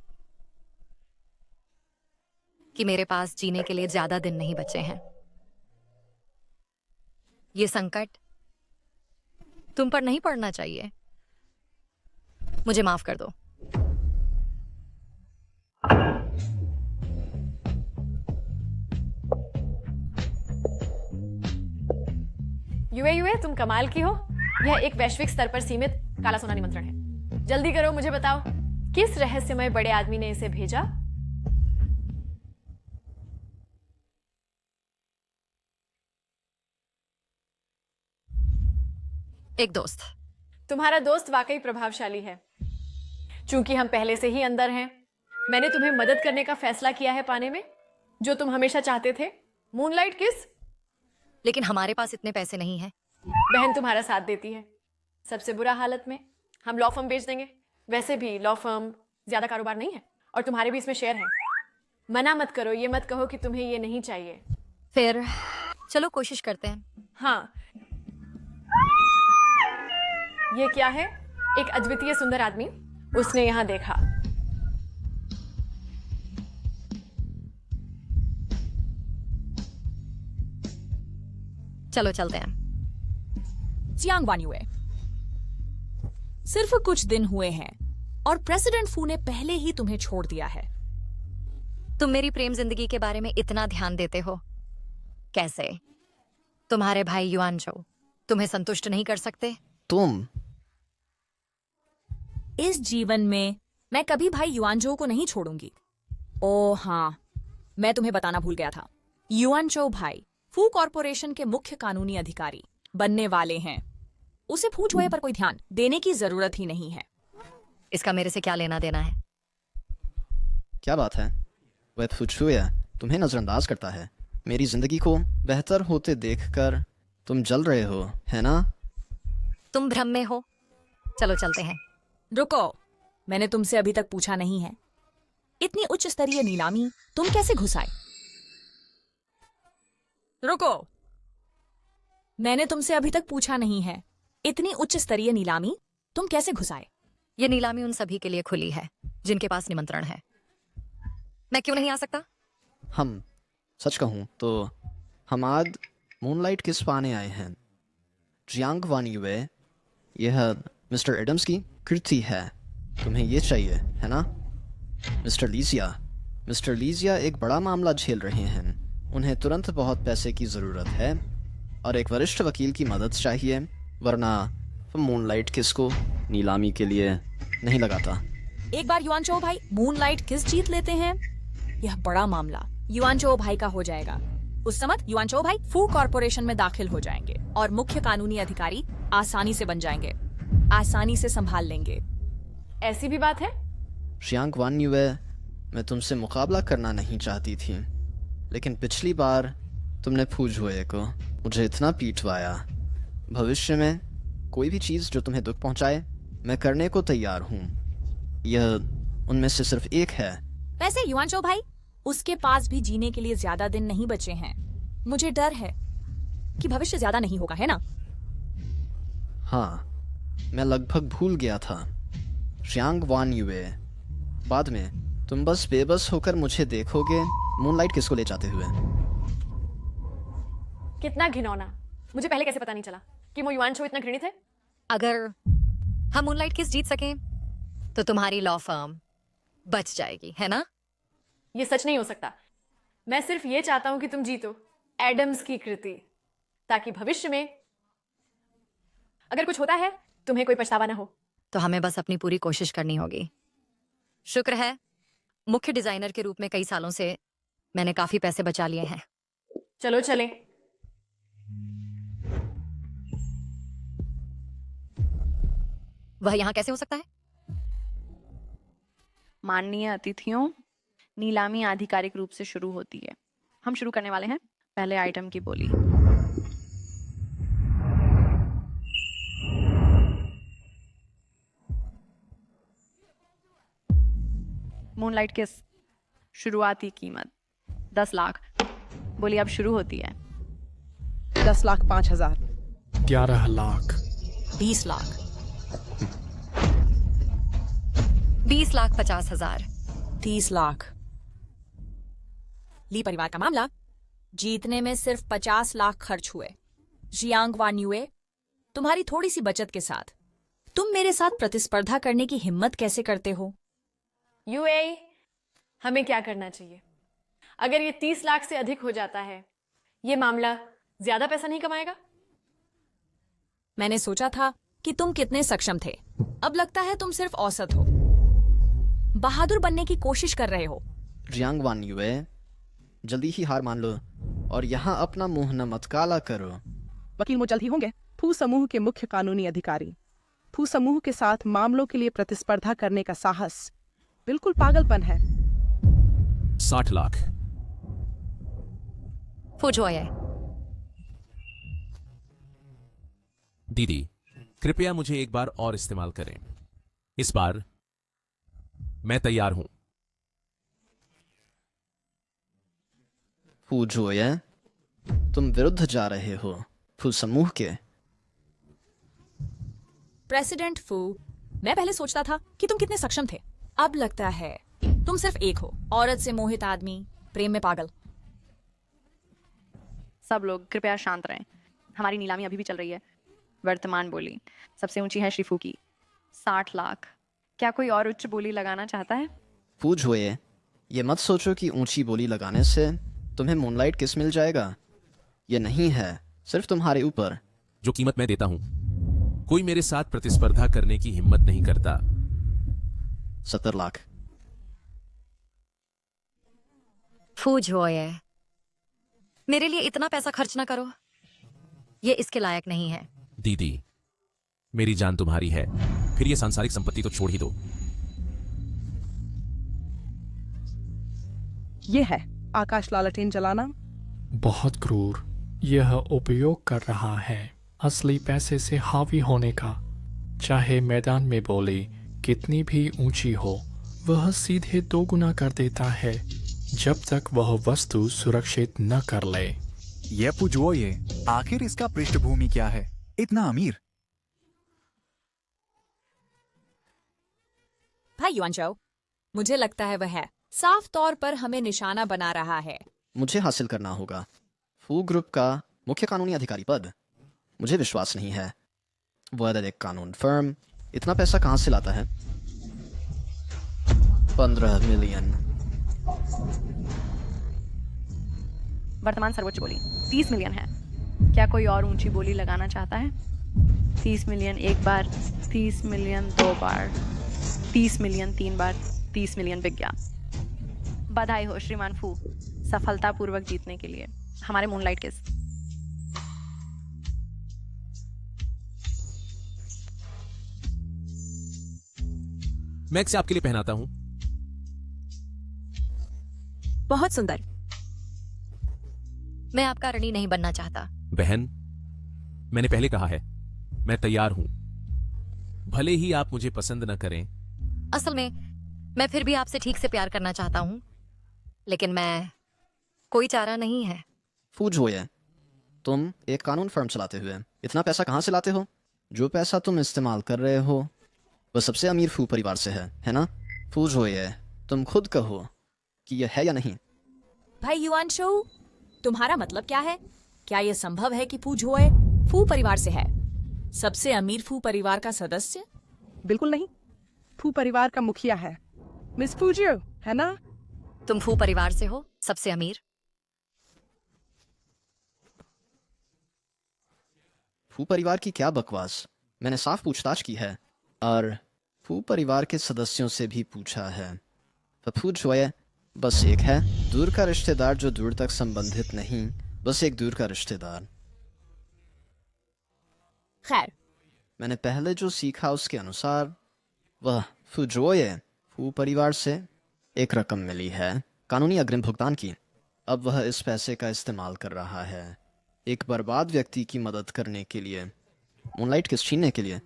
कि मेरे पास जीने के लिए ज्यादा दिन नहीं बचे हैं। ये संकट तुम पर नहीं पड़ना चाहिए। मुझे माफ कर दो। यूए तुम कमाल की हो। यह एक वैश्विक स्तर पर सीमित काला सोना निमंत्रण है। जल्दी करो, मुझे बताओ किस रहस्यमय बड़े आदमी ने इसे भेजा? एक दोस्त। तुम्हारा दोस्त वाकई प्रभावशाली है। चूंकि हम पहले से ही अंदर हैं, मैंने तुम्हें मदद करने का फैसला किया है पाने में जो तुम हमेशा चाहते थे, मूनलाइट किस। लेकिन हमारे पास इतने पैसे नहीं हैं। बहन तुम्हारा साथ देती है। सबसे बुरा हालत में हम लॉ फर्म बेच देंगे। वैसे भी लॉ फर्म ज्यादा कारोबार नहीं है और तुम्हारे भी इसमें शेयर हैं। मना मत करो, ये मत कहो कि तुम्हें ये नहीं चाहिए। फिर चलो कोशिश करते हैं। हाँ, ये क्या है? एक अद्वितीय सुंदर आदमी, उसने यहां देखा। चलो चलते हैं। जियांग वान्युए, सिर्फ कुछ दिन हुए हैं और प्रेसिडेंट फू ने पहले ही तुम्हें छोड़ दिया है। तुम मेरी प्रेम जिंदगी के बारे में इतना ध्यान देते हो, कैसे? तुम्हारे भाई युआनचो तुम्हें संतुष्ट नहीं कर सकते? तुम इस जीवन में मैं कभी भाई युआनचो को नहीं छोड़ूंगी। ओ हाँ, मैं तुम्हें बताना भूल गया था। युआनचो भाई फू कॉरपोरेशन के मुख्य कानूनी अधिकारी बनने वाले हैं। उसे फू जोए पर कोई ध्यान देने की जरूरत ही नहीं है। इसका मेरे से क्या लेना देना है? क्या बात है? वह फुचुया तुम्हें नजरअंदाज करता है। मेरी जिंदगी को बेहतर होते देखकर तुम जल रहे हो, है ना? तुम भ्रम में हो। चलो चलते हैं। रुको, मैंने तुमसे अभी तक पूछा नहीं है, इतनी उच्च स्तरीय नीलामी तुम कैसे घुसाए? रुको, मैंने तुमसे अभी तक पूछा नहीं है, इतनी उच्च स्तरीय नीलामी तुम कैसे घुसाए? ये नीलामी उन सभी के लिए खुली है जिनके पास निमंत्रण है। मैं क्यों नहीं आ सकता? हम सच कहूँ तो हम आज मूनलाइट किस पाने आए हैं। जियांग वान्युए, यह मिस्टर एडम्स की कृति है। तुम्हें ये चाहिए, है ना? मिस्टर लीजिया एक बड़ा मामला झेल रहे हैं। उन्हें तुरंत बहुत पैसे की ज़रूरत है और एक वरिष्ठ वकील की मदद चाहिए, वरना मूनलाइट किस को नीलामी के लिए नहीं लगाता। एक बार युआनचो भाई मूनलाइट किस जीत लेते हैं, यह बड़ा मामला युआनचो भाई का हो जाएगा। उस समय युआनचो भाई फू कॉरपोरेशन में दाखिल हो जाएंगे और मुख्य कानूनी अधिकारी आसानी से बन जाएंगे, आसानी से संभाल लेंगे। ऐसी भी बात है? जियांग वान्युए, मैं तुमसे मुकाबला करना नहीं चाहती थी, लेकिन पिछली बार तुमने फूजुए को मुझे इतना पीटवाया। भविष्य में कोई भी चीज़ जो तुम्हें दुख पहुंचाए, मैं करने को तैयार हूँ। यह उनमें से सिर्फ एक है। वैसे युआनचो भाई, उसके पास भी जीने के लिए ज्यादा दिन नहीं बचे हैं। मुझे डर है कि भविष्य ज्यादा नहीं होगा, है ना? हाँ, मैं लगभग भूल गया था। जियांग वान्युए, बाद में तुम बस बेबस होकर मुझे देखोगे मूनलाइट किसको ले जाते हुए। कितना घिनौना। मुझे पहले कैसे पता नहीं चला कि वो युआनचो इतना घृणित है? अगर हम मूनलाइट किस जीत सकें तो तुम्हारी लॉ फर्म बच जाएगी, है ना? ये सच नहीं हो सकता। मैं सिर्फ ये चाहता हूं कि तुम जीतो, एडम्स की कृति, ताकि भविष्य में अगर कुछ होता है तुम्हें कोई पछतावा ना हो। तो हमें बस अपनी पूरी कोशिश करनी होगी। शुक्र है मुख्य डिजाइनर के रूप में कई सालों से मैंने काफी पैसे बचा लिए हैं। चलो चलें। वह यहाँ कैसे हो सकता है? माननीय अतिथियों, नीलामी आधिकारिक रूप से शुरू होती है। हम शुरू करने वाले हैं पहले आइटम की बोली। मूनलाइट किस, शुरुआती कीमत 10 लाख। बोली अब शुरू होती है। 10,05,000। 11 लाख। 20 लाख। 20,50,000। 30 लाख। ली परिवार का मामला, जीतने में सिर्फ 50 लाख खर्च हुए। जियांग वान यूए, तुम्हारी थोड़ी सी बचत के साथ तुम मेरे साथ प्रतिस्पर्धा करने की हिम्मत कैसे करते हो? यूए, हमें क्या करना चाहिए? अगर ये 30 लाख से अधिक हो जाता है, ये मामला ज्यादा पैसा नहीं कमाएगा? मैंने सोचा था कि तुम कितने सक्षम थे, अब लगता है तुम सिर्फ औसत हो। बहादुर बनने की कोशिश कर रहे हो। जियांग वान यूए, जल्दी ही हार मान लो और यहाँ अपना मुंह न मत काला करो। वकील वो जल्द ही होंगे। फू समूह के मुख्य कानूनी अधिकारी। फू समूह के साथ मामलों के लिए प्रतिस्पर्धा करने का साहस बिल्कुल पागलपन है। 60 लाख। फुजोये, दीदी, कृपया मुझे एक बार और इस्तेमाल करें। इस बार मैं तैयार हूं। फू जोये, तुम विरुद्ध जा रहे हो फू समूह के। प्रेसिडेंट फू, मैं पहले सोचता था कि तुम कितने सक्षम थे, अब लगता है तुम सिर्फ एक हो, औरत से मोहित आदमी, प्रेम में पागल। सब लोग कृपया शांत रहें। हमारी नीलामी अभी भी चल रही है। वर्तमान बोली सबसे ऊंची है श्रीफू की 60 लाख। क्या कोई और उच्च बोली लगाना चाहता है? फू जोये, ये मत सोचो कि ऊंची बोली लगाने से तुम्हें मूनलाइट किस मिल जाएगा। ये नहीं है सिर्फ तुम्हारे ऊपर। जो कीमत मैं देता हूं, कोई मेरे साथ प्रतिस्पर्धा करने की हिम्मत नहीं करता। 70 लाख। फुजोये, मेरे लिए इतना पैसा खर्च ना करो, ये इसके लायक नहीं है। दीदी, मेरी जान तुम्हारी है, फिर ये सांसारिक संपत्ति तो छोड़ ही दो। ये है आकाश लालटेन जलाना। बहुत क्रूर। यह उपयोग कर रहा है असली पैसे से हावी होने का। चाहे मैदान में बोली कितनी भी ऊंची हो, वह सीधे 2 गुना कर देता है जब तक वह वस्तु सुरक्षित न कर ले। ये पुजो ये, आखिर इसका पृष्ठभूमि क्या है? इतना अमीर। भाई युआनचो, मुझे लगता है वह है साफ तौर पर हमें निशाना बना रहा है। मुझे हासिल करना होगा फू ग्रुप का मुख्य कानूनी अधिकारी पद। मुझे विश्वास नहीं है वह एक कानून फर्म इतना पैसा कहां से लाता है। 15 मिलियन। वर्तमान सर्वोच्च बोली 30 मिलियन है। क्या कोई और ऊंची बोली लगाना चाहता है? 30 मिलियन एक बार, 30 मिलियन 2 बार, 30 मिलियन 3 बार, 30 मिलियन विज्ञापन। बधाई हो श्रीमान फू, सफलतापूर्वक जीतने के लिए। हमारे मूनलाइट किस। मैं इसे आपके लिए पहनाता हूं। बहुत सुंदर। मैं आपका ऋणी नहीं बनना चाहता। बहन, मैंने पहले कहा है, मैं तैयार हूं। भले ही आप मुझे पसंद न करें। असल में मैं फिर भी आपसे ठीक से प्यार करना चाहता हूं, लेकिन मैं कोई चारा नहीं है। फू जोये, तुम एक कानून फर्म चलाते हुए इतना पैसा कहां से लाते हो? जो पैसा तुम इस्तेमाल कर रहे हो वह सबसे अमीर फू परिवार से है ना? फू जोये, तुम खुद कहो कि यह है या नहीं। भाई युआनचो, तुम्हारा मतलब क्या है? क्या यह संभव है कि फू जोये फू परिवार से है? सबसे अमीर फू परिवार का सदस्य? बिल्कुल नहीं। फू परिवार का मुखिया है मिस फूजियो, है ना? तुम फू परिवार से हो, सबसे अमीर। फू परिवार की क्या बकवास। मैंने साफ पूछताछ की है और फू परिवार के सदस्यों से भी पूछा है। फू जोये बस एक है, दूर का रिश्तेदार जो दूर तक संबंधित नहीं, बस एक दूर का रिश्तेदार। खैर, मैंने पहले जो सीखा उसके अनुसार वह फुजोये फू परिवार से एक रकम मिली है कानूनी अग्रिम भुगतान की। अब वह इस पैसे का इस्तेमाल कर रहा है एक बर्बाद व्यक्ति की मदद करने के लिए, मूनलाइट किस छीनने के लिए।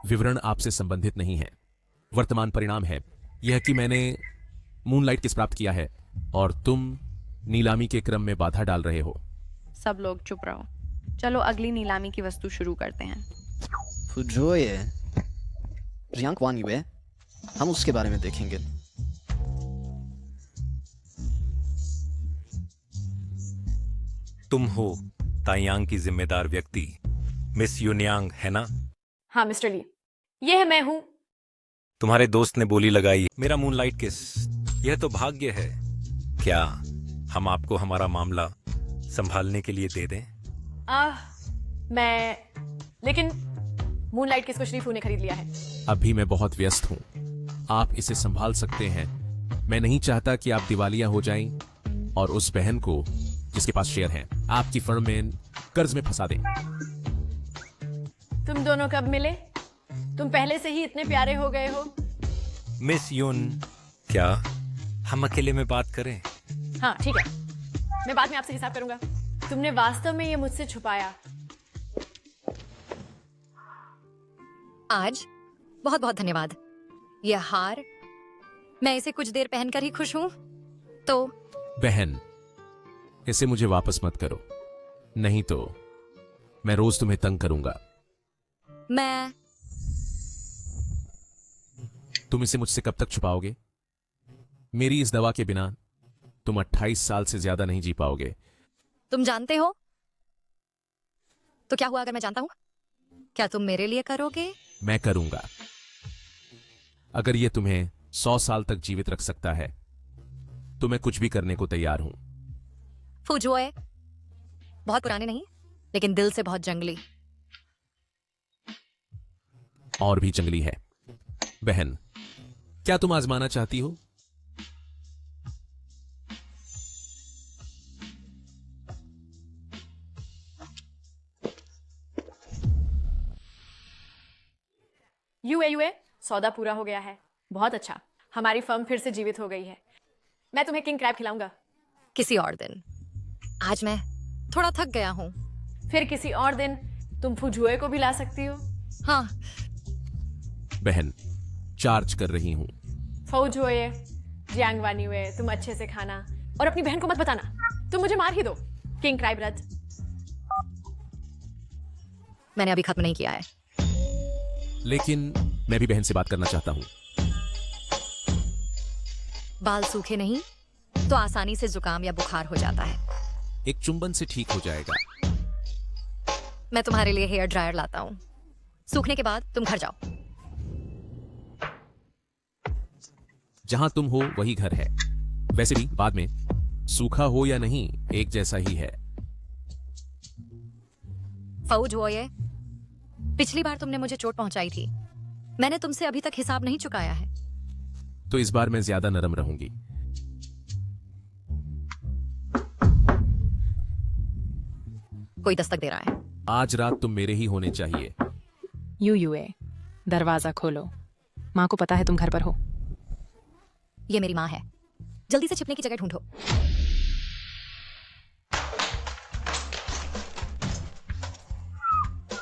विवरण आपसे संबंधित नहीं है। वर्तमान परिणाम है यह कि मैंने मूनलाइट किस प्राप्त किया है और तुम नीलामी के क्रम में बाधा डाल रहे हो। सब लोग चुप रहो। चलो अगली नीलामी की वस्तु शुरू करते हैं। फुजोये रियांग वान युए, हम उसके बारे में देखेंगे। तुम हो तायांग की जिम्मेदार व्यक्ति मिस यूनियांग, है ना? हाँ मिस्टर ली, ये है मैं हूँ। तुम्हारे दोस्त ने बोली लगाई मेरा मूनलाइट किस, यह तो भाग्य है। क्या हम आपको हमारा मामला संभालने के लिए दे दें? लेकिन मूनलाइट किस को शरीफू ने खरीद लिया है। अभी मैं बहुत व्यस्त हूँ, आप इसे संभाल सकते हैं। मैं नहीं चाहता कि आप दिवालिया हो जाएं और उस बहन को जिसके पास शेयर हैं आपकी फर्म में कर्ज में फंसा दें। तुम दोनों कब मिले? तुम पहले से ही इतने प्यारे हो गए हो। मिस यून, क्या हम अकेले में बात करें? हाँ ठीक है, मैं बाद में आपसे हिसाब करूंगा। तुमने वास्तव में ये मुझसे छुपाया। आज बहुत बहुत धन्यवाद। यह हार मैं इसे कुछ देर पहनकर ही खुश हूं। तो बहन, इसे मुझे वापस मत करो, नहीं तो मैं रोज तुम्हें तंग करूंगा। तुम इसे मुझसे कब तक छुपाओगे? मेरी इस दवा के बिना तुम 28 साल से ज्यादा नहीं जी पाओगे। तुम जानते हो तो क्या हुआ अगर मैं जानता हूं? क्या तुम मेरे लिए करोगे? मैं करूंगा। अगर यह तुम्हें 100 साल तक जीवित रख सकता है तो मैं कुछ भी करने को तैयार हूं। फुजोए बहुत पुराने नहीं, लेकिन दिल से बहुत जंगली। और भी जंगली है। बहन, क्या तुम आजमाना चाहती हो? यूए सौदा पूरा हो गया है। बहुत अच्छा, हमारी फर्म फिर से जीवित हो गई है। मैं तुम्हें किंग क्रैब खिलाऊंगा। किसी और दिन। आज मैं थोड़ा थक गया हूं। फिर किसी और दिन तुम फुजुए को भी ला सकती हो। हाँ बहन, चार्ज कर रही हूं। फौजुए, जियांगवानीवे, तुम अच्छे से खाना और अपनी बहन को मत बताना। तुम मुझे मार ही दो। किंग क्राइब रद्द। मैंने अभी खत्म नहीं किया है। लेकिन मैं भी बहन से बात करना चाहता हूं। बाल सूखे नहीं तो आसानी से जुकाम या बुखार हो जाता है। एक चुंबन से ठीक हो जाएगा। मैं तुम्हारे लिए हेयर ड्रायर लाता हूं। सूखने के बाद तुम घर जाओ। जहां तुम हो वही घर है। वैसे भी बाद में सूखा हो या नहीं एक जैसा ही है। फौज वो ये, पिछली बार तुमने मुझे चोट पहुंचाई थी। मैंने तुमसे अभी तक हिसाब नहीं चुकाया है। तो इस बार मैं ज्यादा नरम रहूंगी। कोई दस्तक दे रहा है। आज रात तुम मेरे ही होने चाहिए। यूए, दरवाजा खोलो। माँ को पता है तुम घर पर हो। ये मेरी माँ है। जल्दी से छिपने की जगह ढूंढो।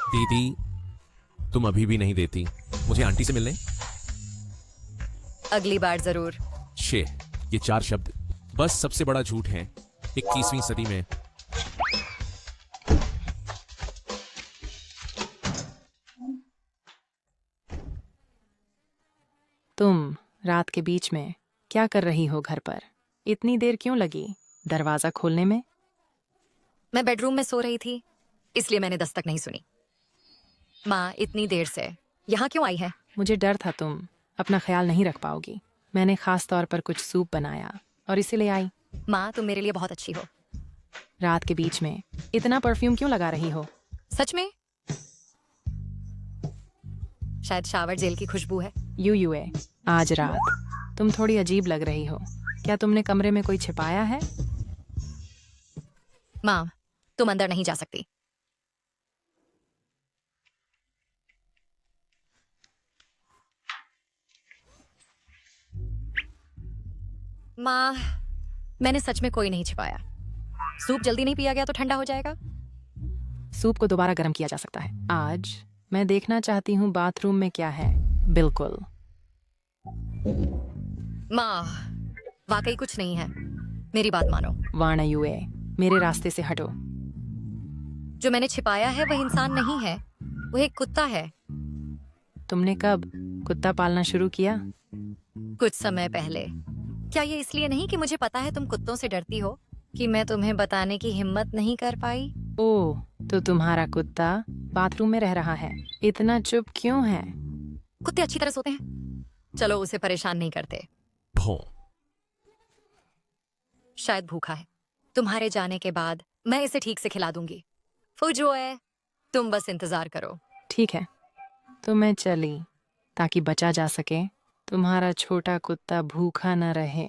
दीदी, तुम अभी भी नहीं देती मुझे आंटी से मिलने? अगली बार जरूर। शे, ये 4 शब्द बस सबसे बड़ा झूठ है 21वीं सदी में। तुम रात के बीच में क्या कर रही हो घर पर? इतनी देर क्यों लगी दरवाजा खोलने में? मैं बेडरूम में सो रही थी, इसलिए मैंने दस्तक नहीं सुनी। माँ इतनी देर से यहाँ क्यों आई है? मुझे डर था तुम अपना ख्याल नहीं रख पाओगी। मैंने खास तौर पर कुछ सूप बनाया और इसीलिए आई। माँ तुम मेरे लिए बहुत अच्छी हो। रात के बीच में इतना परफ्यूम क्यों लगा रही हो? सच में? शायद शावर जेल की खुशबू है। यूए, आज रात तुम थोड़ी अजीब लग रही हो। क्या तुमने कमरे में कोई छिपाया है? माँ तुम अंदर नहीं जा सकती। माँ, मैंने सच में कोई नहीं छिपाया। सूप जल्दी नहीं पिया गया तो ठंडा हो जाएगा। सूप को दोबारा गर्म किया जा सकता है। आज मैं देखना चाहती हूँ बाथरूम में क्या है। बिल्कुल। माँ, वाकई कुछ नहीं है। मेरी बात मानो। वाणा युए, मेरे रास्ते से हटो। जो मैंने छिपाया है वह इंसान नहीं है, वो एक कुत्ता है। तुमने कब कुत्ता पालना शुरू किया? कुछ समय पहले। क्या ये इसलिए नहीं कि मुझे पता है तुम कुत्तों से डरती हो कि मैं तुम्हें बताने की हिम्मत नहीं कर पाई? ओह, तो तुम्हारा कुत्ता बाथरूम में रह रहा है। इतना चुप क्यों है? कुत्ते अच्छी तरह सोते हैं। चलो, उसे परेशान नहीं करते। भों। शायद भूखा है। तुम्हारे जाने के बाद मैं इसे ठीक से खिला दूंगी। फुजोए, तुम बस इंतजार करो। ठीक है, तो मैं चली ताकि बचा जा सके। तुम्हारा छोटा कुत्ता भूखा न रहे।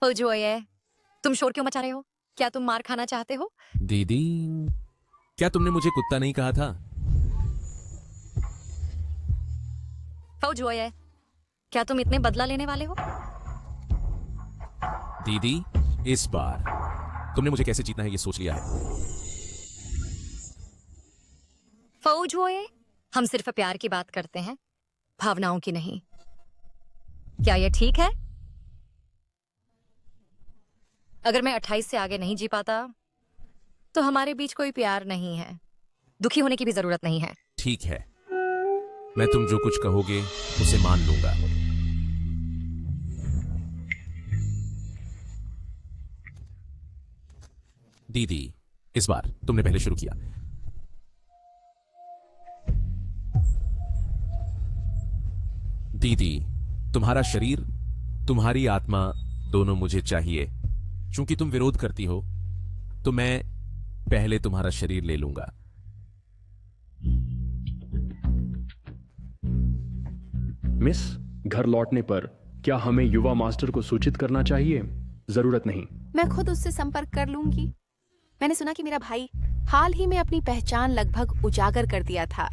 फुजोए, तुम शोर क्यों मचा रहे हो? क्या तुम मार खाना चाहते हो? दीदी, क्या तुमने मुझे कुत्ता नहीं कहा था? फुजोए, क्या तुम इतने बदला लेने वाले हो? दीदी, इस बार तुमने मुझे कैसे जीतना है ये सोच लिया है। फुजोए, हम सिर्फ प्यार की बात करते हैं, भावनाओं की नहीं। क्या ये ठीक है? अगर मैं 28 से आगे नहीं जी पाता तो हमारे बीच कोई प्यार नहीं है। दुखी होने की भी जरूरत नहीं है। ठीक है, मैं तुम जो कुछ कहोगे उसे मान लूंगा। दीदी, इस बार तुमने पहले शुरू किया। दीदी, तुम्हारा शरीर, तुम्हारी आत्मा दोनों मुझे चाहिए। चूंकि तुम विरोध करती हो तो मैं पहले तुम्हारा शरीर ले लूंगा। मिस, घर लौटने पर क्या हमें युवा मास्टर को सूचित करना चाहिए? जरूरत नहीं। मैं खुद उससे संपर्क कर लूंगी। मैंने सुना कि मेरा भाई हाल ही में अपनी पहचान लगभग उजागर कर दिया था।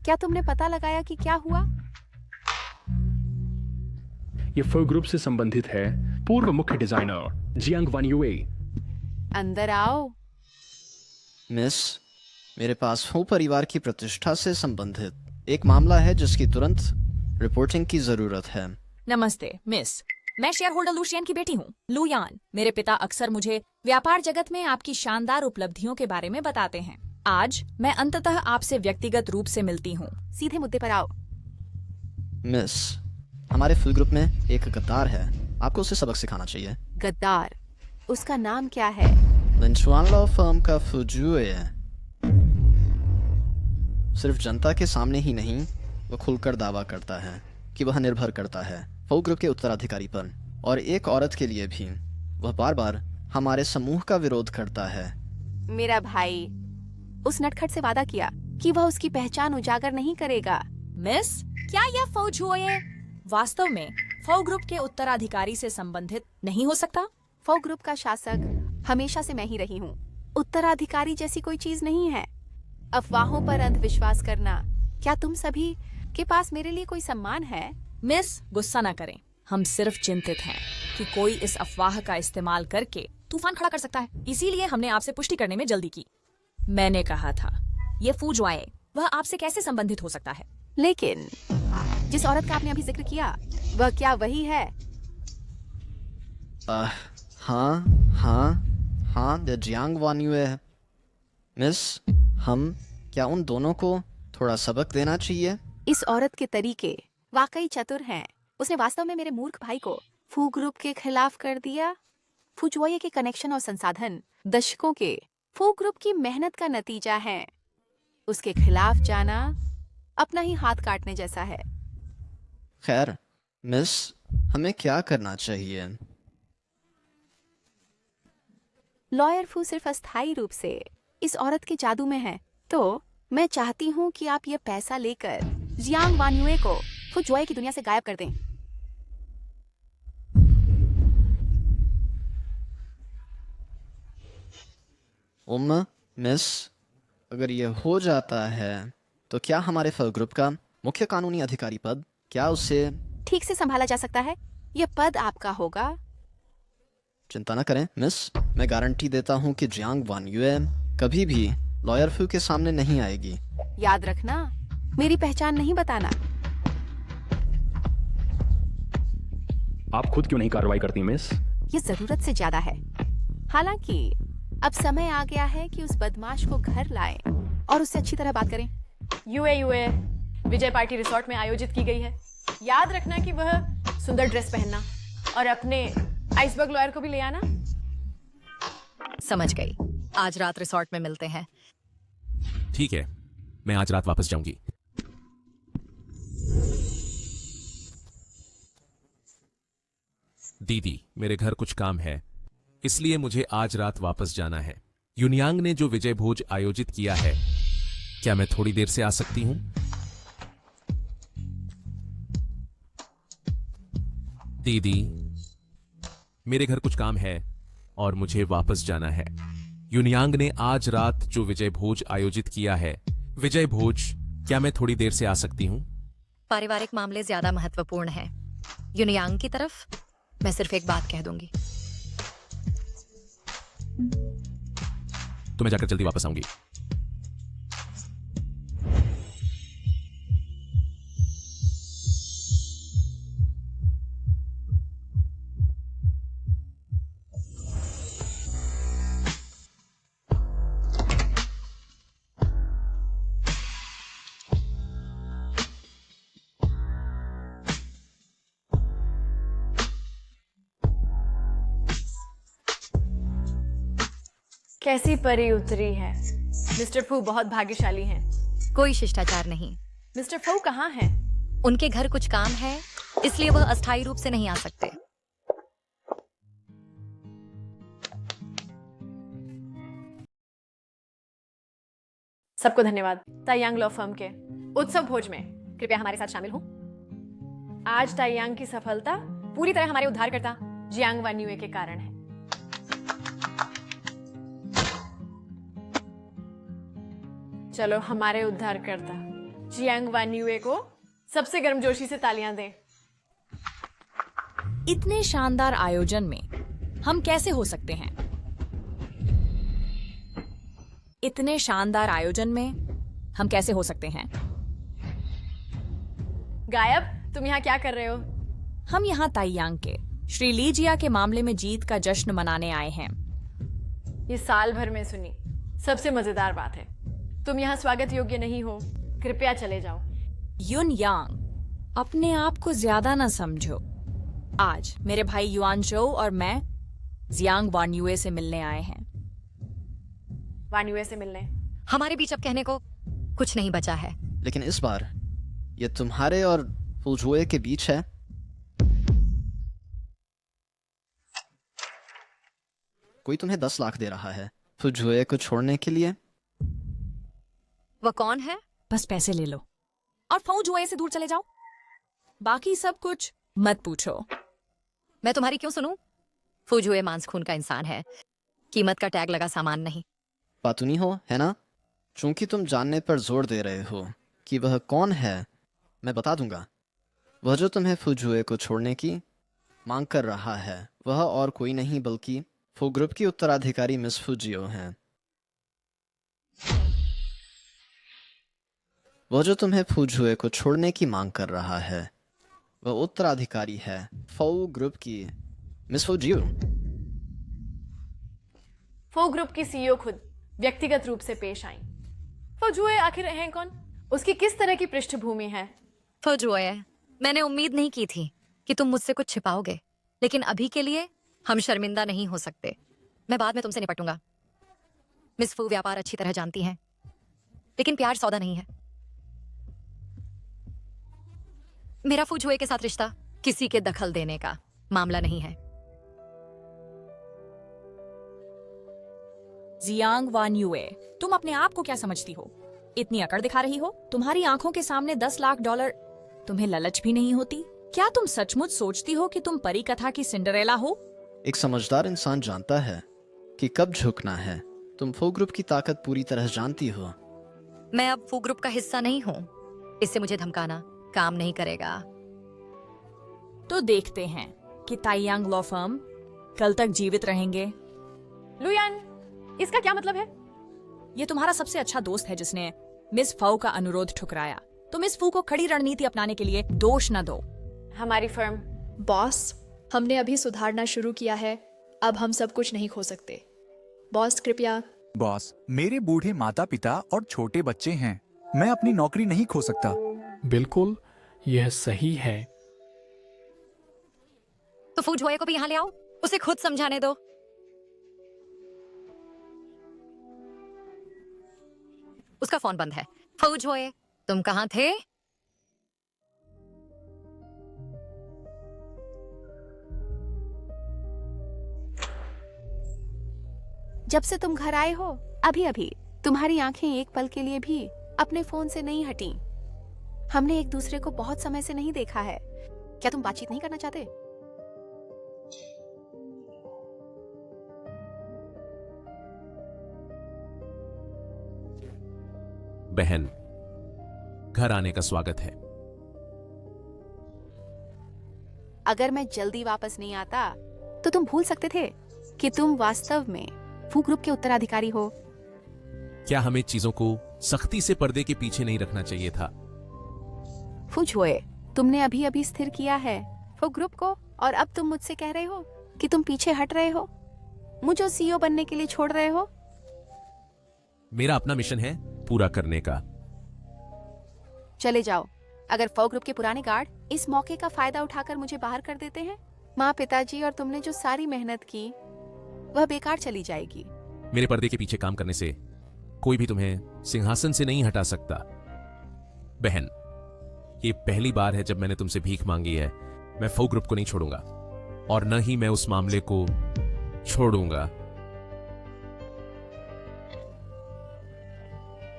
क्या तुमने पता लगाया कि क्या हुआ? ये फर ग्रुप से संबंधित है। पूर्व मुख्य डिजाइनर जियांग वान युए। अंदर आओ। मिस, मेरे पास फू परिवार की प्रतिष्ठा से संबंधित एक मामला है जिसकी तुरंत रिपोर्टिंग की जरूरत है। नमस्ते मिस, मैं शेयर होल्डर लुशियन की बेटी हूँ, लुयान। मेरे पिता अक्सर मुझे व्यापार जगत में आपकी शानदार उपलब्धियों के बारे में बताते हैं। आज मैं अंततः आपसे व्यक्तिगत रूप से मिलती हूँ। सीधे मुद्दे पर आओ। मिस, हमारे फुल ग्रुप में एक गद्दार है। आपको उसे सबक सिखाना चाहिए। गद्दार? उसका नाम क्या है? लिंचुआन लॉ फर्म का फुजुए। सिर्फ जनता के सामने ही नहीं, वो खुलकर दावा करता है कि वह निर्भर करता है फू ग्रुप के उत्तराधिकारी पर, और एक औरत के लिए भी। वह बार बार हमारे समूह का विरोध करता है। मेरा भाई उस नटखट से वादा किया कि वह उसकी पहचान उजागर नहीं करेगा। मिस, क्या यह फौजुए वास्तव में फौ ग्रुप के उत्तराधिकारी से संबंधित नहीं हो सकता? फौ ग्रुप का शासक हमेशा से मैं ही रही हूँ। उत्तराधिकारी जैसी कोई चीज नहीं है। अफवाहों पर अंधविश्वास करना। क्या तुम सभी के पास मेरे लिए कोई सम्मान है? मिस, गुस्सा ना करें। हम सिर्फ चिंतित हैं कि कोई इस अफवाह का इस्तेमाल करके तूफान खड़ा कर सकता है। इसीलिए हमने आपसे पुष्टि करने में जल्दी की। मैंने कहा था ये फूजुआए वह आपसे कैसे संबंधित हो सकता है? लेकिन जिस औरत का आपने अभी जिक्र किया, वह क्या वही है? हाँ, द जियांग वान युए है। मिस, हम क्या उन दोनों को थोड़ा सबक देना चाहिए? इस औरत के तरीके वाकई चतुर हैं। उसने वास्तव में मेरे मूर्ख भाई को फू ग्रुप के खिलाफ कर दिया। फुजुआए के कनेक्शन और संसाधन दशकों के फू ग्रुप की मेहनत का नतीजा है। उसके खिलाफ जाना अपना ही हाथ काटने जैसा है। खैर मिस, हमें क्या करना चाहिए? लॉयर फू सिर्फ अस्थायी रूप से इस औरत के जादू में है, तो मैं चाहती हूँ कि आप ये पैसा लेकर जियांग वान युए को फुजुआए की दुनिया से गायब कर दें। मिस, अगर ये हो जाता है तो क्या हमारे फल ग्रुप का मुख्य कानूनी अधिकारी पद, क्या उसे ठीक से संभाला जा सकता है? यह पद आपका होगा। चिंता न करें मिस, मैं गारंटी देता हूँ कि जियांग वान युए कभी भी लॉयर फू के सामने नहीं आएगी। याद रखना, मेरी पहचान नहीं बताना। आप खुद क्यों नहीं कार्रवाई करती मिस? ये जरूरत से ज्यादा है। हालांकि अब समय आ गया है कि उस बदमाश को घर लाएं और उससे अच्छी तरह बात करें। यूए विजय पार्टी रिसोर्ट में आयोजित की गई है। याद रखना कि वह सुंदर ड्रेस पहनना और अपने आइसबर्ग लॉयर को भी ले आना। समझ गई। आज रात रिसोर्ट में मिलते हैं। ठीक है, मैं आज रात वापस जाऊंगी। दीदी, मेरे घर कुछ काम है, इसलिए मुझे आज रात वापस जाना है। युनयांग ने जो विजय भोज आयोजित किया है, क्या मैं थोड़ी देर से आ सकती हूं? दीदी, मेरे घर कुछ काम है और मुझे वापस जाना है। युनयांग ने आज रात जो विजय भोज आयोजित किया है, विजय भोज, क्या मैं थोड़ी देर से आ सकती हूं? पारिवारिक मामले ज्यादा महत्वपूर्ण हैं। युनयांग की तरफ मैं सिर्फ एक बात कह दूंगी। तो मैं जाकर जल्दी वापस आऊंगी। कैसी परी उतरी है। मिस्टर फू बहुत भाग्यशाली हैं। कोई शिष्टाचार नहीं। मिस्टर फू कहाँ हैं? उनके घर कुछ काम है, इसलिए वह अस्थायी रूप से नहीं आ सकते। सबको धन्यवाद। ताइयांग लॉ फर्म के उत्सव भोज में कृपया हमारे साथ शामिल हो। आज ताइयांग की सफलता पूरी तरह हमारे उद्धारकर्ता जियांग वान युए के कारण है। चलो हमारे उद्धारकर्ता जियांग वान युए को सबसे गर्मजोशी से तालियां दें। इतने शानदार आयोजन में हम कैसे हो सकते हैं? इतने शानदार आयोजन में हम कैसे हो सकते हैं? गायब, तुम यहाँ क्या कर रहे हो? हम यहाँ ताइयांग के श्री लीजिया के मामले में जीत का जश्न मनाने आए हैं। ये साल भर में सुनी सबसे मजेदार बात है। तुम यहाँ स्वागत योग्य नहीं हो, कृपया चले जाओ। युनयांग, अपने आप को ज्यादा ना समझो। आज मेरे भाई युआन चो और मैं जियांग वान युए से मिलने आए हैं। वान युए से मिलने? हमारे बीच अब कहने को कुछ नहीं बचा है। लेकिन इस बार ये तुम्हारे और फुलजुए के बीच है। कोई तुम्हें 10 लाख दे रहा है फुलजुए को छोड़ने के लिए। वह कौन है? बस पैसे ले लो और फौजुए से दूर चले जाओ। बाकी सब कुछ मत पूछो। मैं तुम्हारी क्यों सुनूं? फुजुए मांस खून का इंसान है, कीमत का टैग लगा सामान नहीं। पातुनी हो, है ना? चूंकि तुम जानने पर जोर दे रहे हो कि वह कौन है, मैं बता दूंगा। वह जो तुम्हें फुजुए को छोड़ने की मांग कर रहा है, वह और कोई नहीं बल्कि फू ग्रुप की उत्तराधिकारी मिस फुजियो हैं। वह जो तुम्हें फुजुए को छोड़ने की मांग कर रहा है, वह उत्तराधिकारी है फू ग्रुप की मिस फुजियो। फू ग्रुप की सीईओ खुद व्यक्तिगत रूप से पेश आई। फुजुए आखिर हैं कौन? उसकी किस तरह की पृष्ठभूमि है? फुजुए, मैंने उम्मीद नहीं की थी कि तुम मुझसे कुछ छिपाओगे, लेकिन अभी के लिए हम शर्मिंदा नहीं हो सकते। मैं बाद में तुमसे निपटूंगा। मिस फू व्यापार अच्छी तरह जानती हैं, लेकिन प्यार सौदा नहीं है। मेरा फुजुए के साथ रिश्ता किसी के दखल देने का मामला नहीं है। जियांग वान युए, तुम अपने आप को क्या समझती हो? इतनी अकड़ दिखा रही हो? तुम्हारी आंखों के सामने $10 लाख तुम्हें ललच भी नहीं होती? क्या तुम सचमुच सोचती हो कि तुम परी कथा की सिंडरेला हो? एक समझदार इंसान जानता है कि कब झुकना है। तुम फू ग्रुप की ताकत पूरी तरह जानती हो। मैं अब फू ग्रुप का हिस्सा नहीं हूँ। इससे मुझे धमकाना काम नहीं करेगा। तो देखते हैं कि ताइयांग लॉ फर्म कल तक जीवित रहेंगे। लुयान, इसका क्या मतलब है? ये तुम्हारा सबसे अच्छा दोस्त है जिसने मिस फू का अनुरोध ठुकराया। तो मिस फू को खड़ी रणनीति अपनाने के लिए दोष न दो। हमारी फर्म। बॉस, हमने अभी सुधारना शुरू किया है, अब हम सब कुछ नहीं खो सकते। बॉस कृपया। बॉस, मेरे बूढ़े माता पिता और छोटे बच्चे हैं, मैं अपनी नौकरी नहीं खो सकता। बिल्कुल, यह सही है। तो फू जोए को भी यहाँ ले आओ, उसे खुद समझाने दो। उसका फोन बंद है। फू जोए, तुम कहाँ थे? जब से तुम घर आए हो अभी अभी तुम्हारी आंखें एक पल के लिए भी अपने फोन से नहीं हटी। हमने एक दूसरे को बहुत समय से नहीं देखा है। क्या तुम बातचीत नहीं करना चाहते? बहन, घर आने का स्वागत है। अगर मैं जल्दी वापस नहीं आता तो तुम भूल सकते थे कि तुम वास्तव में फू ग्रुप के उत्तराधिकारी हो। क्या हमें चीजों को सख्ती से पर्दे के पीछे नहीं रखना चाहिए था? फू जोए, तुमने अभी अभी स्थिर किया है फू ग्रुप को, और अब तुम मुझसे कह रहे हो कि तुम पीछे हट रहे हो, मुझे सीईओ बनने के लिए छोड़ रहे हो। मेरा अपना मिशन है पूरा करने का। चले जाओ। अगर फू ग्रुप के पुराने गार्ड इस मौके का फायदा उठाकर मुझे बाहर कर देते हैं, माँ, पिताजी और तुमने जो सारी मेहनत की वह बेकार चली जाएगी। मेरे पर्दे के पीछे काम करने से कोई भी तुम्हें सिंहासन से नहीं हटा सकता। बहन, ये पहली बार है जब मैंने तुमसे भीख मांगी है। मैं फू ग्रुप को नहीं छोड़ूंगा और न ही मैं उस मामले को छोड़ूंगा।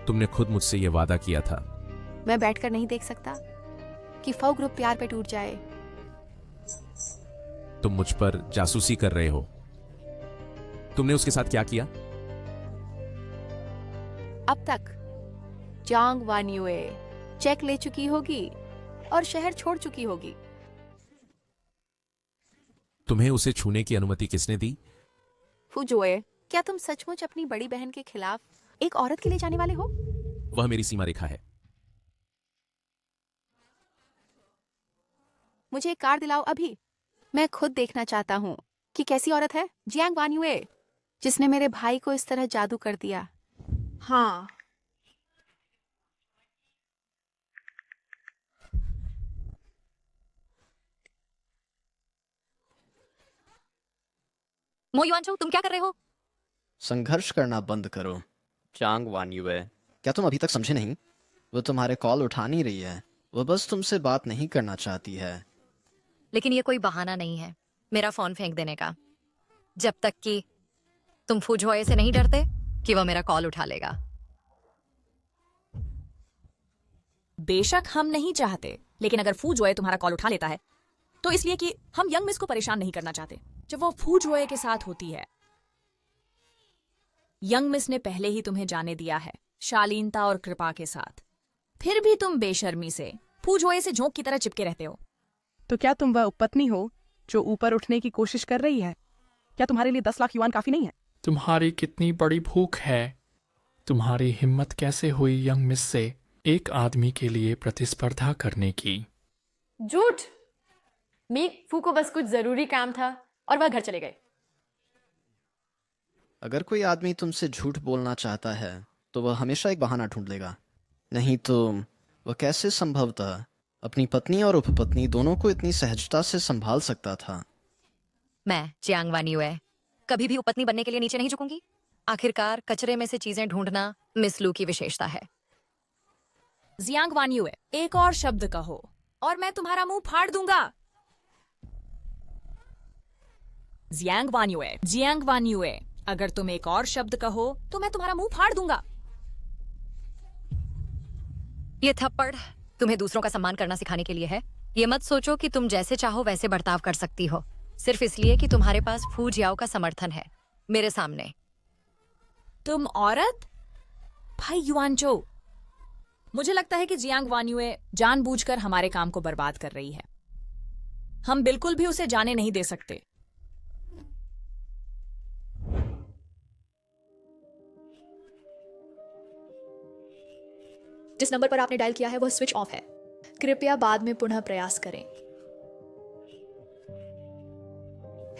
तुमने खुद मुझसे यह वादा किया था। मैं बैठकर नहीं देख सकता कि फू ग्रुप प्यार पे टूट जाए। तुम मुझ पर जासूसी कर रहे हो। तुमने उसके साथ क्या किया? अब तक जांग वान्युए चेक ले चुकी होगी और शहर छोड़ चुकी होगी। तुम्हें उसे छूने की अनुमति किसने दी? फू जोए, क्या तुम सचमुच अपनी बड़ी बहन के खिलाफ एक औरत के लिए जाने वाले हो? वह मेरी सीमा रेखा है। मुझे एक कार दिलाओ अभी। मैं खुद देखना चाहता हूँ कि कैसी औरत है जियांग वान्युए, जिसने मेरे भाई को इस तरह जादू कर दिया। हाँ, मो युआनचो, तुम क्या कर रहे हो? संघर्ष करना बंद करो। चांग वान्युए, क्या तुम अभी तक समझे नहीं? वो तुम्हारे कॉल उठा नहीं रही है, वो बस तुमसे बात नहीं करना चाहती है। लेकिन ये कोई बहाना नहीं है मेरा फोन फेंक देने का, जब तक कि तुम फू जोए से नहीं डरते कि वह मेरा कॉल उठा लेगा। बेशक हम नहीं चाहते, लेकिन अगर फू जोए तुम्हारा कॉल उठा लेता है तो इसलिए कि हम यंग मिस को परेशान नहीं करना चाहते जब वो फू जोए के साथ होती है। यंग मिस ने पहले ही तुम्हें जाने दिया है शालीनता और कृपा के साथ, फिर भी तुम बेशर्मी से फू जोए से झोंक की तरह चिपके रहते हो। तो क्या तुम वह उपपत्नी हो जो ऊपर उठने की कोशिश कर रही है? क्या तुम्हारे लिए 10 लाख युआन काफी नहीं है? तुम्हारी कितनी बड़ी भूख है? तुम्हारी हिम्मत कैसे हुई यंग मिस से एक आदमी के लिए प्रतिस्पर्धा करने की? झूठ। मीक फू को बस कुछ जरूरी काम था और वह घर चले गए। अगर कोई आदमी तुमसे झूठ बोलना चाहता है तो वह हमेशा एक बहाना ढूंढ लेगा, नहीं तो वह कैसे संभवतः अपनी पत्नी और उपपत्नी दोनों को इतनी सहजता से संभाल सकता था? मैं जियांग वान्युए कभी भी उपपत्नी बनने के लिए नीचे नहीं झुकूंगी। आखिरकार कचरे में से चीजें ढूंढना मिस लू की विशेषता है। जियांग वान्युए, एक और शब्द कहो और मैं तुम्हारा मुंह फाड़ दूंगा। जियांग वान्युए, अगर तुम एक और शब्द कहो तो मैं तुम्हारा मुंह फाड़ दूंगा। ये थप्पड़ तुम्हें दूसरों का सम्मान करना सिखाने के लिए है। ये मत सोचो कि तुम जैसे चाहो वैसे बर्ताव कर सकती हो, सिर्फ इसलिए कि तुम्हारे पास फू जियाओ का समर्थन है मेरे सामने। तुम औरत? भाई युआनचो, मुझे लगता है कि जियांग वान्युए जानबूझकर हमारे काम को बर्बाद कर रही है। हम बिल्कुल भी उसे जाने नहीं दे सकते। जिस नंबर पर आपने डायल किया है वह स्विच ऑफ है, कृपया बाद में पुनः प्रयास करें।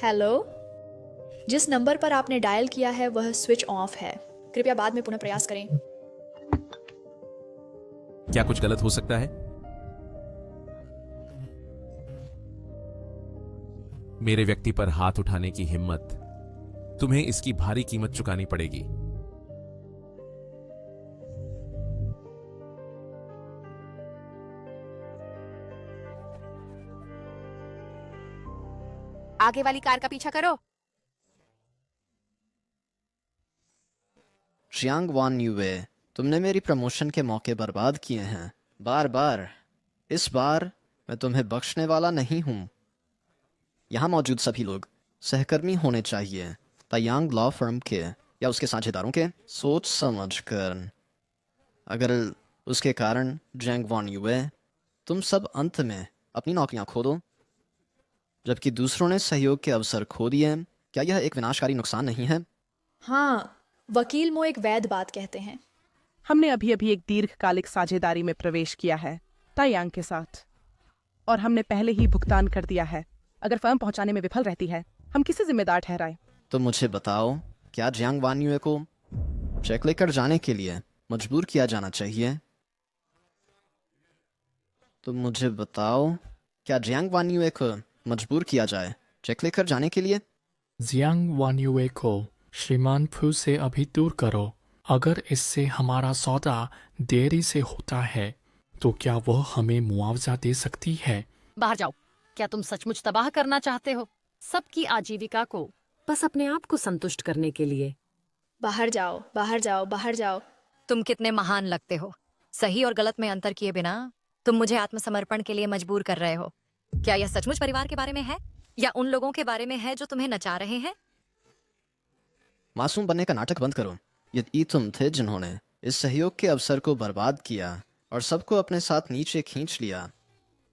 हेलो, जिस नंबर पर आपने डायल किया है वह स्विच ऑफ है, कृपया बाद में पुनः प्रयास करें। क्या कुछ गलत हो सकता है? मेरे व्यक्ति पर हाथ उठाने की हिम्मत, तुम्हें इसकी भारी कीमत चुकानी पड़ेगी। आगे वाली कार का पीछा करो। जियांग वान यूए, तुमने मेरी प्रमोशन के मौके बर्बाद किए हैं बार बार। इस बार मैं तुम्हें बख्शने वाला नहीं हूं। यहाँ मौजूद सभी लोग सहकर्मी होने चाहिए, तायांग लॉ फर्म के या उसके साझेदारों के, सोच समझ कर। अगर उसके कारण जियांग वान यूए, तुम सब अंत में अपनी नौकरियां खो दो, जबकि दूसरों ने सहयोग के अवसर खो दिए, क्या यह एक विनाशकारी नुकसान नहीं है? हाँ, वकील मो एक वैध बात कहते हैं। हमने अभी अभी एक दीर्घकालिक साझेदारी में प्रवेश किया है तायांग के साथ, और हमने पहले ही भुगतान कर दिया है। अगर फर्म पहुंचाने में विफल रहती है, हम किसे जिम्मेदार ठहराएं? तो मुझे बताओ, क्या जियांग वान यूए को चेक लेकर जाने के लिए मजबूर किया जाना चाहिए? तो मुझे बताओ, क्या जियांग वान यूए को मजबूर किया जाए चेक लेकर जाने के लिए? जियांग वान्युए को श्रीमान फू से अभी दूर करो। अगर इससे हमारा सौदा देरी से होता है तो क्या वह हमें मुआवजा दे सकती है? बाहर जाओ। क्या तुम सचमुच तबाह करना चाहते हो सबकी आजीविका को, बस अपने आप को संतुष्ट करने के लिए? बाहर जाओ, बाहर जाओ, बाहर जाओ। तुम कितने महान लगते हो। सही और गलत में अंतर किए बिना तुम मुझे आत्मसमर्पण के लिए मजबूर कर रहे हो। क्या यह सचमुच परिवार के बारे में है या उन लोगों के बारे में है जो तुम्हें नचा रहे हैं? मासूम बनने का नाटक बंद करो। यदि तुम थे जिन्होंने इस सहयोग के अवसर को बर्बाद किया और सबको अपने साथ नीचे खींच लिया।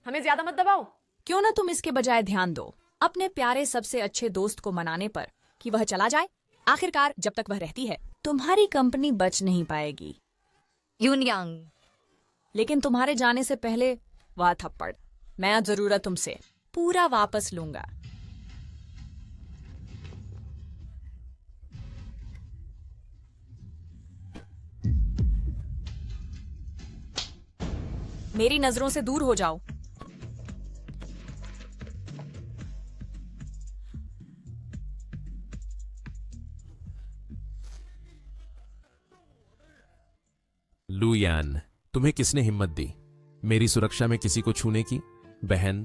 हमें ज्यादा मत दबाओ। क्यों ना तुम इसके बजाय ध्यान दो अपने प्यारे सबसे अच्छे दोस्त को मनाने पर कि वह चला जाए। आखिरकार जब तक वह रहती है तुम्हारी कंपनी बच नहीं पाएगी। यूनयांग, लेकिन तुम्हारे जाने से पहले वह थप्पड़ मैं जरूरत तुमसे पूरा वापस लूंगा। मेरी नजरों से दूर हो जाओ। लुयान, तुम्हें किसने हिम्मत दी मेरी सुरक्षा में किसी को छूने की? बहन,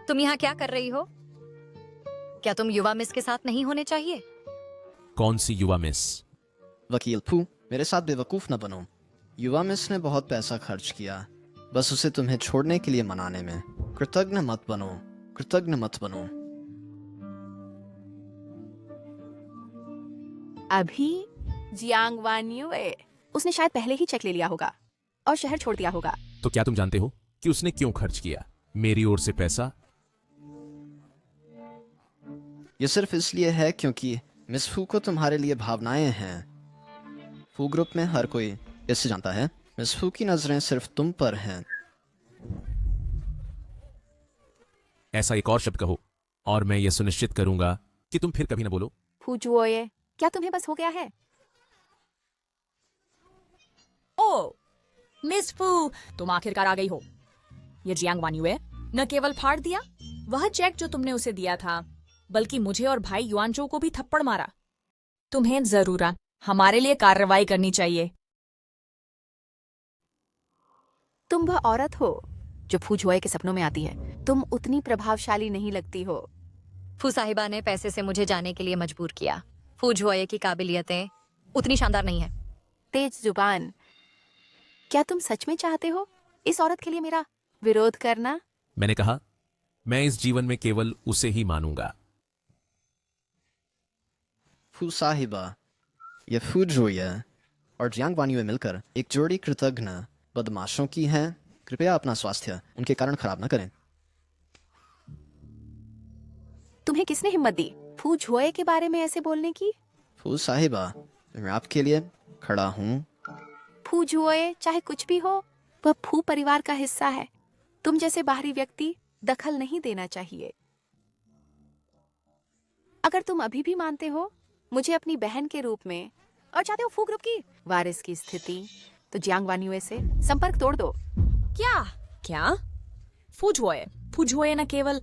तुम यहाँ क्या कर रही हो? क्या तुम युवा मिस के साथ नहीं होने चाहिए? कौन सी युवा मिस? वकील फू, मेरे साथ बेवकूफ न बनो। युवा मिस ने बहुत पैसा खर्च किया, बस उसे तुम्हें छोड़ने के लिए मनाने में। कृतज्ञ मत बनो, कृतज्ञ मत बनो। अभी जियांग वान यूए, उसने शायद पहले ही चेक ले लिया होगा और शहर छोड़ दिया होगा। तो क्या तुम जानते हो कि उसने क्यों खर्च किया मेरी ओर से पैसा? ये सिर्फ इसलिए है क्योंकि मिस फू को तुम्हारे लिए भावनाएं हैं। फू ग्रुप में हर कोई इससे जानता है मिस फू की नजरें सिर्फ तुम पर हैं। ऐसा एक और शब्द कहो और मैं ये सुनिश्चित करूंगा कि तुम फिर कभी न बोलो। फू जुओए, क्या तुम्हें बस हो गया है? ओ मिस फू, तुम आखिरकार आ गई हो। ये जियांग वान यूए न केवल फाड़ दिया वह चेक जो तुमने उसे दिया था, बल्कि मुझे और भाई युआनचो को भी थप्पड़ मारा। तुम्हें जरूर हमारे लिए कार्रवाई करनी चाहिए। तुम वह औरत हो जो फू जुओए के सपनों में आती है। तुम उतनी प्रभावशाली नहीं लगती हो। फू साहिबा ने पैसे से मुझे जाने के लिए मजबूर किया। फू जुआए की काबिलियतें उतनी शानदार नहीं है। तेज जुबान, क्या तुम सच में चाहते हो इस औरत के लिए मेरा विरोध करना? मैंने कहा मैं इस जीवन में केवल उसे ही मानूंगा। फू साहिबा, ये फू जुओए और जियांग वान्युए मिलकर एक जोड़ी कृतघ्न बदमाशों की हैं। कृपया अपना स्वास्थ्य उनके कारण खराब न करें। तुम्हें किसने हिम्मत दी फू झुए के बारे में ऐसे बोलने की? फू साहिबा, मैं आपके लिए खड़ा हूँ। फू झुए चाहे कुछ भी हो, वह फू परिवार का हिस्सा है। तुम जैसे बाहरी व्यक्ति दखल नहीं देना चाहिए। अगर तुम अभी भी मानते हो मुझे अपनी बहन के रूप में और चाहते हो फू ग्रुप की वारिस की स्थिति, तो जियांग वान्युए से संपर्क तोड़ दो। क्या फूजुए न केवल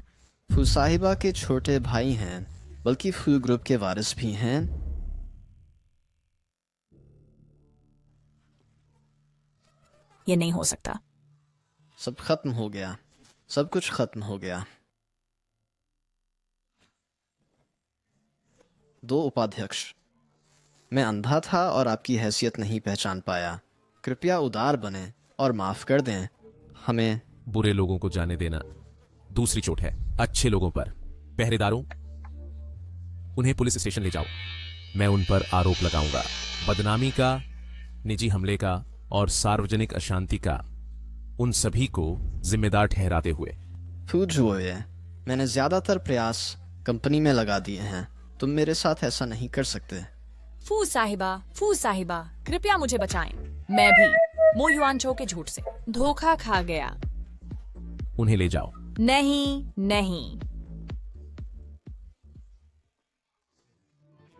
फू साहिबा के छोटे भाई हैं, बल्कि फू ग्रुप के वारिस भी हैं। ये नहीं हो सकता। सब खत्म हो गया, सब कुछ खत्म हो गया। 2 उपाध्यक्ष, मैं अंधा था और आपकी हैसियत नहीं पहचान पाया। कृपया उदार बने और माफ कर दें हमें। बुरे लोगों को जाने देना दूसरी चोट है अच्छे लोगों पर। पहरेदारों, उन्हें पुलिस स्टेशन ले जाओ। मैं उन पर आरोप लगाऊंगा, बदनामी का, निजी हमले का और सार्वजनिक अशांति का, उन सभी को जिम्मेदार ठहराते हुए। फू झुए, मैंने ज्यादातर प्रयास कंपनी में लगा दिए हैं। तुम मेरे साथ ऐसा नहीं कर सकते। फू साहिबा, कृपया मुझे बचाएं। मैं भी मो युआनचो के झूठ से धोखा खा गया। उन्हें ले जाओ। नहीं।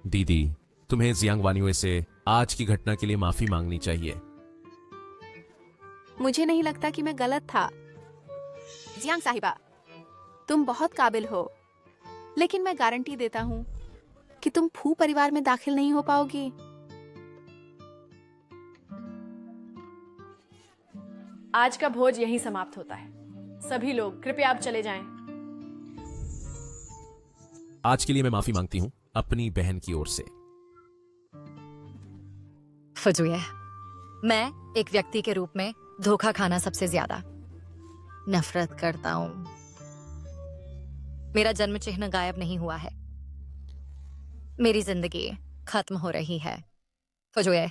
दीदी, तुम्हें जियांग वान्युए से आज की घटना के लिए माफी मांगनी चाहिए। मुझे नहीं लगता कि मैं गलत था। जियांग साहिबा, तुम बहुत काबिल हो, लेकिन मैं गारंटी देता हूँ कि तुम फू परिवार में दाखिल नहीं हो पाओगी। आज का भोज यहीं समाप्त होता है। सभी लोग कृपया अब चले जाएं। आज के लिए मैं माफी मांगती हूं अपनी बहन की ओर से। फजुए, मैं एक व्यक्ति के रूप में धोखा खाना सबसे ज्यादा नफरत करता हूं। मेरा जन्म चिन्ह गायब नहीं हुआ है। मेरी जिंदगी खत्म हो रही है। फजुए,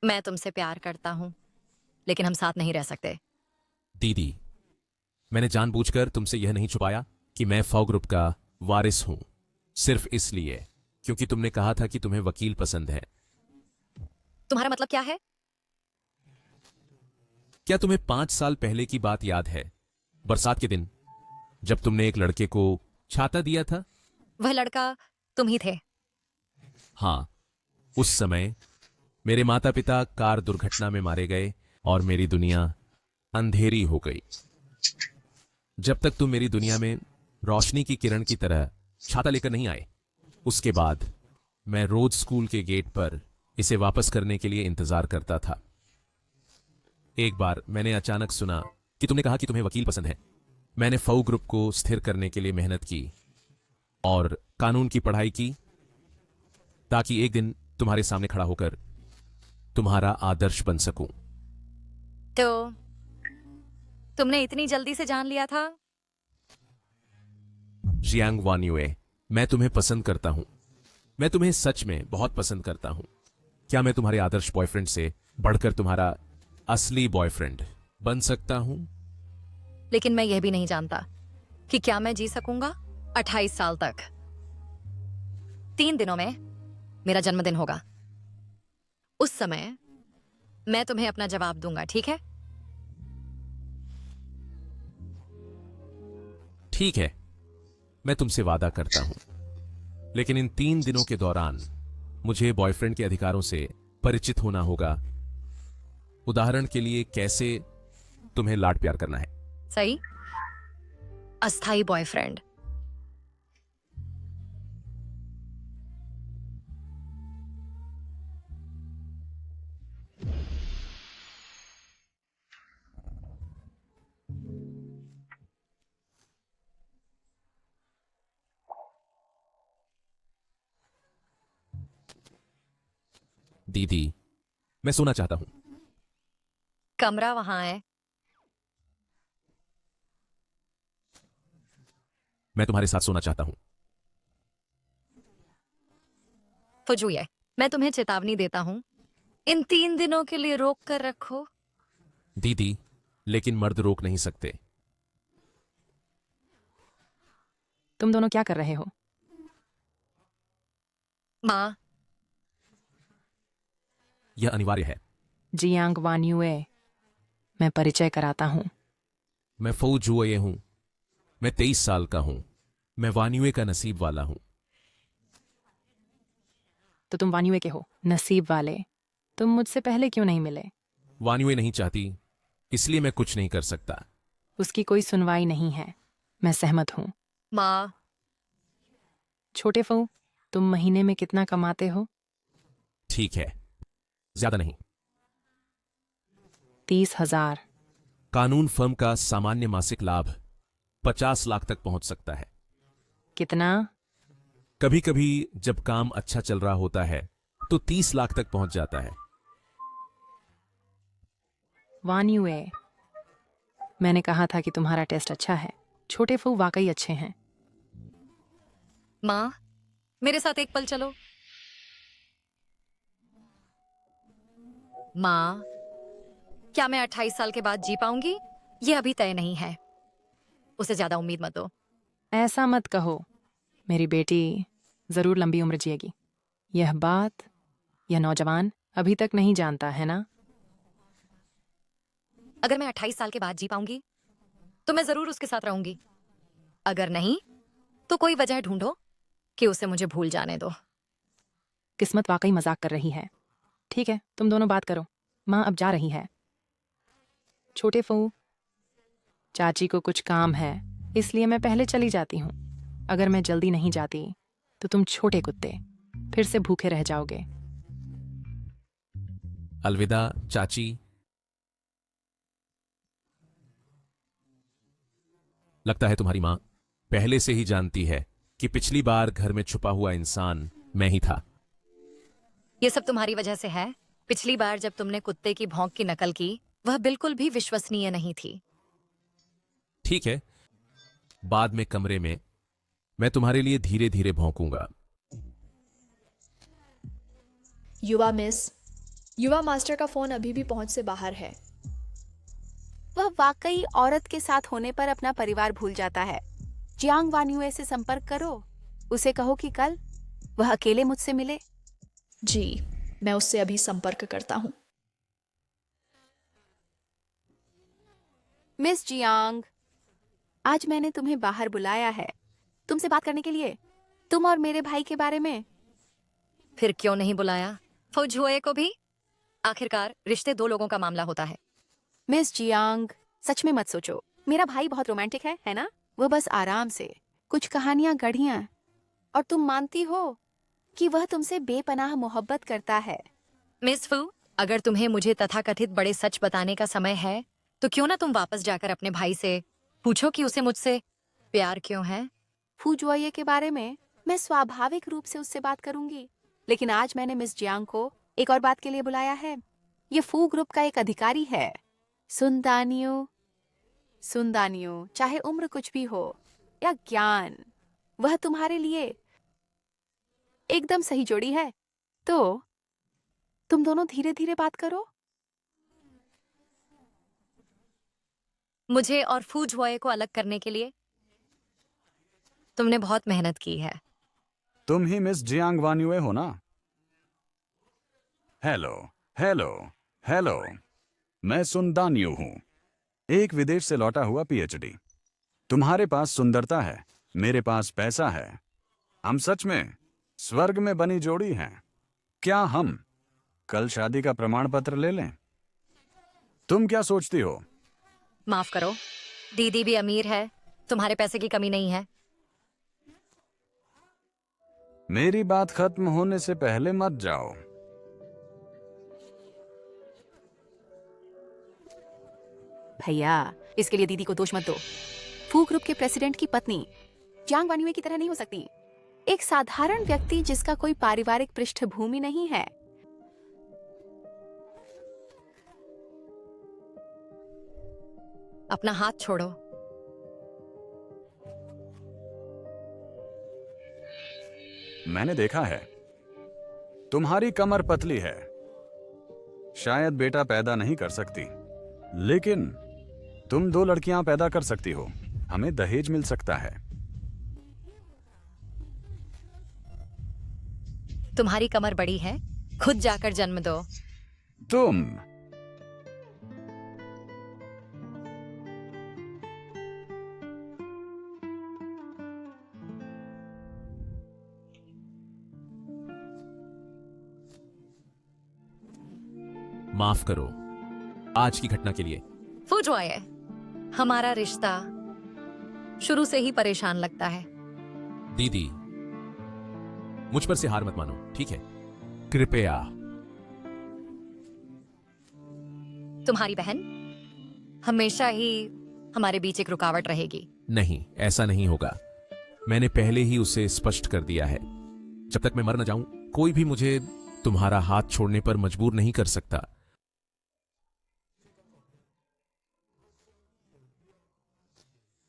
मैं तुमसे प्यार करता हूं, लेकिन हम साथ नहीं रह सकते। दीदी, मैंने जानबूझकर तुमसे यह नहीं छुपाया कि मैं फॉ ग्रुप का वारिस हूं, सिर्फ इसलिए क्योंकि तुमने कहा था कि तुम्हें वकील पसंद है। तुम्हारा मतलब क्या है? क्या तुम्हें 5 साल पहले की बात याद है, बरसात के दिन, जब तुमने एक लड़के को छाता दिया था? वह लड़का तुम ही थे। हाँ, उस समय मेरे माता पिता कार दुर्घटना में मारे गए और मेरी दुनिया अंधेरी हो गई। जब तक तुम मेरी दुनिया में रोशनी की किरण की तरह छाता लेकर नहीं आए, उसके बाद मैं रोज स्कूल के गेट पर इसे वापस करने के लिए इंतजार करता था। एक बार मैंने अचानक सुना कि तुमने कहा कि तुम्हें वकील पसंद है। मैंने फऊ ग्रुप को स्थिर करने के लिए मेहनत की और कानून की पढ़ाई की, ताकि एक दिन तुम्हारे सामने खड़ा होकर तुम्हारा आदर्श बन सकूं। तो तुमने इतनी जल्दी से जान लिया था? जियांग वान्युए, मैं तुम्हें पसंद करता हूं। मैं तुम्हें सच में बहुत पसंद करता हूं। क्या मैं तुम्हारे आदर्श बॉयफ्रेंड से बढ़कर तुम्हारा असली बॉयफ्रेंड बन सकता हूं? लेकिन मैं यह भी नहीं जानता कि क्या मैं जी सकूंगा 28 साल तक। 3 दिनों में मेरा जन्मदिन होगा। उस समय मैं तुम्हें अपना जवाब दूंगा, ठीक है? ठीक है, मैं तुमसे वादा करता हूं, लेकिन इन 3 दिनों के दौरान मुझे बॉयफ्रेंड के अधिकारों से परिचित होना होगा। उदाहरण के लिए, कैसे तुम्हें लाड प्यार करना है। सही, अस्थाई बॉयफ्रेंड। दीदी, मैं सोना चाहता हूं। कमरा वहां है। मैं तुम्हारे साथ सोना चाहता हूं। फुजुए, मैं तुम्हें चेतावनी देता हूं इन 3 दिनों के लिए रोक कर रखो। दीदी, लेकिन मर्द रोक नहीं सकते। तुम दोनों क्या कर रहे हो? माँ, यह अनिवार्य है। जियांग वान युए, मैं परिचय कराता हूँ। मैं फऊ जुए हूं। मैं 23 साल का हूं। मैं वान्युए का नसीब वाला हूं। तो तुम वान्युए के हो, नसीब वाले। तुम मुझसे पहले क्यों नहीं मिले? वान्युए नहीं चाहती, इसलिए मैं कुछ नहीं कर सकता। उसकी कोई सुनवाई नहीं है। मैं सहमत हूँ। माँ, छोटे फऊ, तुम महीने में कितना कमाते हो? ठीक है, ज्यादा नहीं। 30,000। कानून फर्म का सामान्य मासिक लाभ 50 लाख तक पहुंच सकता है। कितना? कभी कभी जब काम अच्छा चल रहा होता है तो 30 लाख तक पहुंच जाता है। वान युए, मैंने कहा था कि तुम्हारा टेस्ट अच्छा है। छोटे फऊ वाकई अच्छे हैं। माँ, मेरे साथ एक पल चलो। माँ, क्या मैं 28 साल के बाद जी पाऊंगी? ये अभी तय नहीं है। उसे ज्यादा उम्मीद मत दो। ऐसा मत कहो। मेरी बेटी जरूर लंबी उम्र जिएगी। यह बात यह नौजवान अभी तक नहीं जानता है ना? अगर मैं 28 साल के बाद जी पाऊंगी तो मैं जरूर उसके साथ रहूंगी। अगर नहीं तो कोई वजह ढूंढो कि उसे मुझे भूल जाने दो। किस्मत वाकई मजाक कर रही है। ठीक है, तुम दोनों बात करो। माँ अब जा रही है। छोटे फऊ, चाची को कुछ काम है, इसलिए मैं पहले चली जाती हूँ। अगर मैं जल्दी नहीं जाती तो तुम छोटे कुत्ते फिर से भूखे रह जाओगे। अलविदा चाची। लगता है तुम्हारी मां पहले से ही जानती है कि पिछली बार घर में छुपा हुआ इंसान मैं ही था। ये सब तुम्हारी वजह से है। पिछली बार जब तुमने कुत्ते की भौंक की नकल की, वह बिल्कुल भी विश्वसनीय नहीं थी। ठीक है, बाद में कमरे में मैं तुम्हारे लिए धीरे धीरे भौंकूंगा। युवा मिस, युवा मास्टर का फोन अभी भी पहुंच से बाहर है। वह वाकई औरत के साथ होने पर अपना परिवार भूल जाता है। जियांग वान्युए से संपर्क करो। उसे कहो कि कल वह अकेले मुझसे मिले। जी, मैं उससे अभी संपर्क करता हूँ। मिस जियांग, आज मैंने तुम्हें बाहर बुलाया है तुमसे बात करने के लिए, तुम और मेरे भाई के बारे में। फिर क्यों नहीं बुलाया फौजुए को भी? आखिरकार रिश्ते 2 लोगों का मामला होता है। मिस जियांग, सच में मत सोचो। मेरा भाई बहुत रोमांटिक है ना? वह बस आराम से कुछ कहानियां गढ़ियां, और तुम मानती हो कि वह तुमसे बेपनाह मोहब्बत करता है। मिस फू, अगर तुम्हें मुझे तथाकथित बड़े सच बताने का समय है तो क्यों ना तुम वापस जाकर अपने भाई से पूछो कि उसे मुझसे प्यार क्यों है। फूजुए के बारे में मैं स्वाभाविक रूप से उससे बात करूंगी, लेकिन आज मैंने मिस जियांग को एक और बात के लिए बुलाया है। ये फू ग्रुप का एक अधिकारी है। सुनदानियो, चाहे उम्र कुछ भी हो या ज्ञान, वह तुम्हारे लिए एकदम सही जोड़ी है। तो तुम दोनों धीरे धीरे बात करो। मुझे और फूजुए को अलग करने के लिए तुमने बहुत मेहनत की है। तुम ही मिस जियांग वान्युए हो ना? हेलो हेलो हेलो, मैं सुनदानियो हूं, एक विदेश से लौटा हुआ पीएचडी। तुम्हारे पास सुंदरता है, मेरे पास पैसा है। हम सच में स्वर्ग में बनी जोड़ी हैं। क्या हम कल शादी का प्रमाण पत्र ले लें? तुम क्या सोचती हो? माफ करो, दीदी भी अमीर है, तुम्हारे पैसे की कमी नहीं है। मेरी बात खत्म होने से पहले मत जाओ। भैया, इसके लिए दीदी को दोष मत दो। फू ग्रुप के प्रेसिडेंट की पत्नी जियांग वान्युए की तरह नहीं हो सकती। एक साधारण व्यक्ति जिसका कोई पारिवारिक पृष्ठभूमि नहीं है। अपना हाथ छोड़ो। मैंने देखा है, तुम्हारी कमर पतली है, शायद बेटा पैदा नहीं कर सकती, लेकिन तुम 2 लड़कियां पैदा कर सकती हो। हमें दहेज मिल सकता है। तुम्हारी कमर बड़ी है, खुद जाकर जन्म दो। तुम माफ करो आज की घटना के लिए। फूजवाए, हमारा रिश्ता शुरू से ही परेशान लगता है। दीदी, मुझ पर से हार मत मानो, ठीक है? कृपया। तुम्हारी बहन हमेशा ही हमारे बीच एक रुकावट रहेगी। नहीं, ऐसा नहीं होगा। मैंने पहले ही उसे स्पष्ट कर दिया है। जब तक मैं मर न जाऊं, कोई भी मुझे तुम्हारा हाथ छोड़ने पर मजबूर नहीं कर सकता।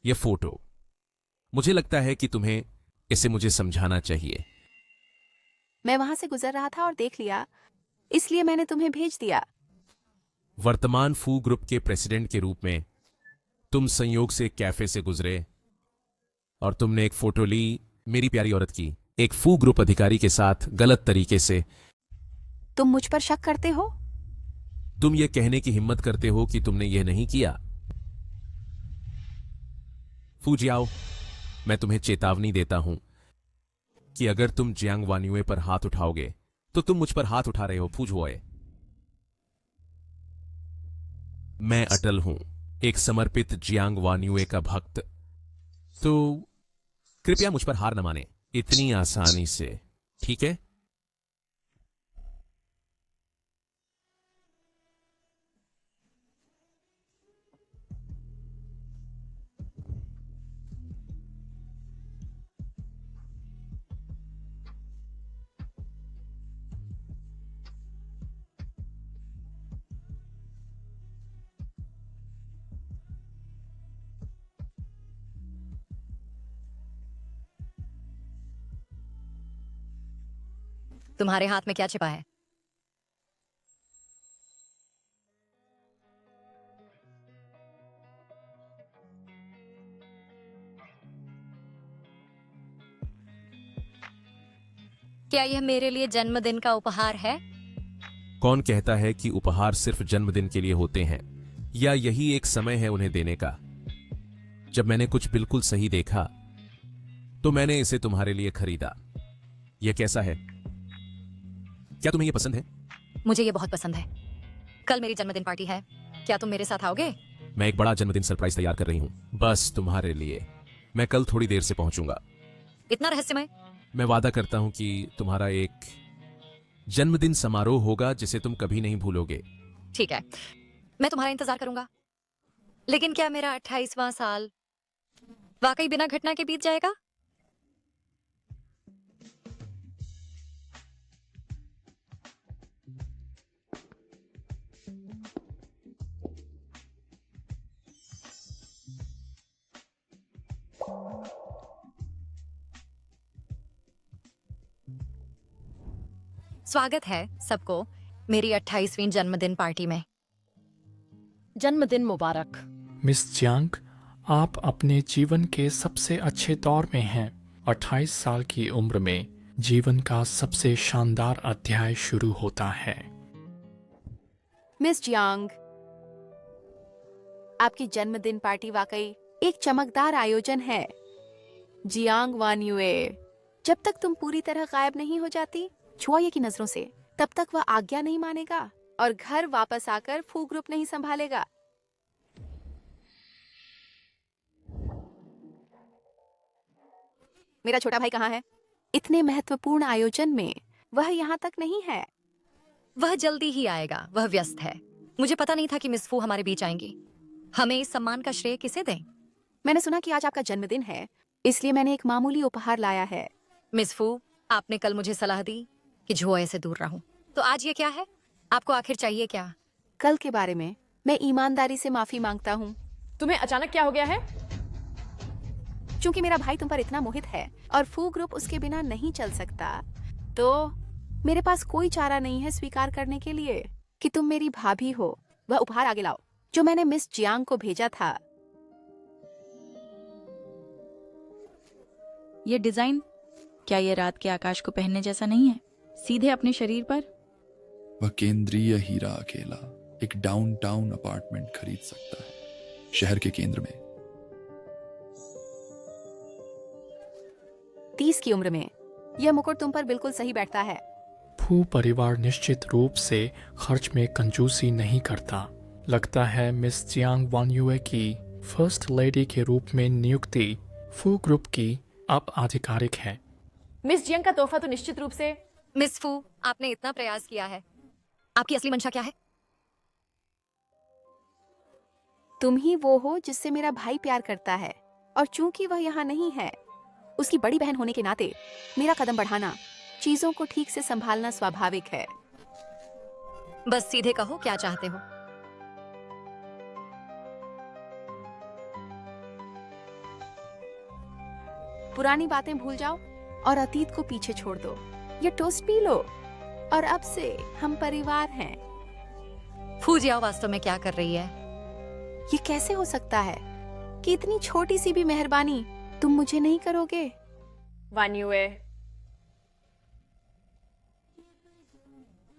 यह फोटो, मुझे लगता है कि तुम्हें इसे मुझे समझाना चाहिए। मैं वहां से गुजर रहा था और देख लिया, इसलिए मैंने तुम्हें भेज दिया। वर्तमान फू ग्रुप के प्रेसिडेंट के रूप में तुम संयोग से कैफे से गुजरे और तुमने एक फोटो ली मेरी प्यारी औरत की, एक फू ग्रुप अधिकारी के साथ गलत तरीके से। तुम मुझ पर शक करते हो? तुम ये कहने की हिम्मत करते हो कि तुमने यह नहीं किया। फू जियाओ, मैं तुम्हें चेतावनी देता हूं कि अगर तुम जियांग वान्युए पर हाथ उठाओगे तो तुम मुझ पर हाथ उठा रहे हो। फूजोए, मैं अटल हूं, एक समर्पित जियांग वान्युए का भक्त। तो कृपया मुझ पर हार न माने इतनी आसानी से, ठीक है? तुम्हारे हाथ में क्या छिपा है? क्या यह मेरे लिए जन्मदिन का उपहार है? कौन कहता है कि उपहार सिर्फ जन्मदिन के लिए होते हैं, या यही एक समय है उन्हें देने का? जब मैंने कुछ बिल्कुल सही देखा तो मैंने इसे तुम्हारे लिए खरीदा। यह कैसा है? क्या तुम्हें यह पसंद है? मुझे यह बहुत पसंद है। कल मेरी जन्मदिन पार्टी है, क्या तुम मेरे साथ आओगे? मैं एक बड़ा जन्मदिन सरप्राइज तैयार कर रही हूं, बस तुम्हारे लिए। मैं कल थोड़ी देर से पहुंचूंगा। इतना रहस्यमय? मैं वादा करता हूं कि तुम्हारा एक जन्मदिन समारोह होगा जिसे तुम कभी नहीं भूलोगे। ठीक है, मैं तुम्हारा इंतजार करूंगा। लेकिन क्या मेरा 28वां साल वाकई बिना घटना के बीत जाएगा? स्वागत है सबको मेरी 28वीं जन्मदिन पार्टी में। जन्मदिन मुबारक। मिस जियांग, आप अपने जीवन के सबसे अच्छे दौर में हैं। 28 साल की उम्र में जीवन का सबसे शानदार अध्याय शुरू होता है। मिस जियांग, आपकी जन्मदिन पार्टी वाकई एक चमकदार आयोजन है। जियांग वान्युए, जब तक तुम पूरी तरह गायब नहीं हो जाती छुआये की नजरों से, तब तक वह आज्ञा नहीं मानेगा और घर वापस आकर फू ग्रुप नहीं संभालेगा। मेरा छोटा भाई कहाँ है? इतने महत्वपूर्ण आयोजन में वह यहाँ तक नहीं है। वह जल्दी ही आएगा, वह व्यस्त है। मुझे पता नहीं था कि मिस फू हमारे बीच आएंगी। हमें इस सम्मान का श्रेय किसे दें? मैंने सुना कि आज आपका जन्मदिन है, इसलिए मैंने एक मामूली उपहार लाया है। मिस फू, आपने कल मुझे सलाह दी कि झुआए से दूर रहूं, तो आज ये क्या है? आपको आखिर चाहिए क्या? कल के बारे में मैं ईमानदारी से माफी मांगता हूँ। तुम्हें अचानक क्या हो गया है? क्योंकि मेरा भाई तुम पर इतना मोहित है और फू ग्रुप उसके बिना नहीं चल सकता, तो मेरे पास कोई चारा नहीं है स्वीकार करने के लिए। कि तुम मेरी भाभी हो। वह उपहार आगे लाओ जो मैंने मिस जियांग को भेजा था। ये डिजाइन, क्या ये रात के आकाश को पहनने जैसा नहीं है? सीधे अपने शरीर पर। वह केंद्रीय हीरा अकेला एक डाउनटाउन अपार्टमेंट खरीद सकता है, शहर के केंद्र में। 30 की उम्र में यह मुकुट तुम पर बिल्कुल सही बैठता है। फू परिवार निश्चित रूप से खर्च में कंजूसी नहीं करता। लगता है मिस जियांग वानयुए की फर्स्ट लेडी के रूप में नियुक्ति फू ग्रुप की अब आधिकारिक है। मिस जियांग का तोहफा तो निश्चित रूप से। मिस फू, आपने इतना प्रयास किया है, आपकी असली मंशा क्या है? तुम ही वो हो जिससे मेरा भाई प्यार करता है, और चूंकि वह यहाँ नहीं है, उसकी बड़ी बहन होने के नाते मेरा कदम बढ़ाना, चीजों को ठीक से संभालना स्वाभाविक है। बस सीधे कहो क्या चाहते हो। पुरानी बातें भूल जाओ और अतीत को पीछे छोड़ दो। ये टोस्ट पी लो और अब से हम परिवार हैं। फू जियाओ वास्तव में क्या कर रही है? ये कैसे हो सकता है कि इतनी छोटी सी भी मेहरबानी तुम मुझे नहीं करोगे? वान्युए,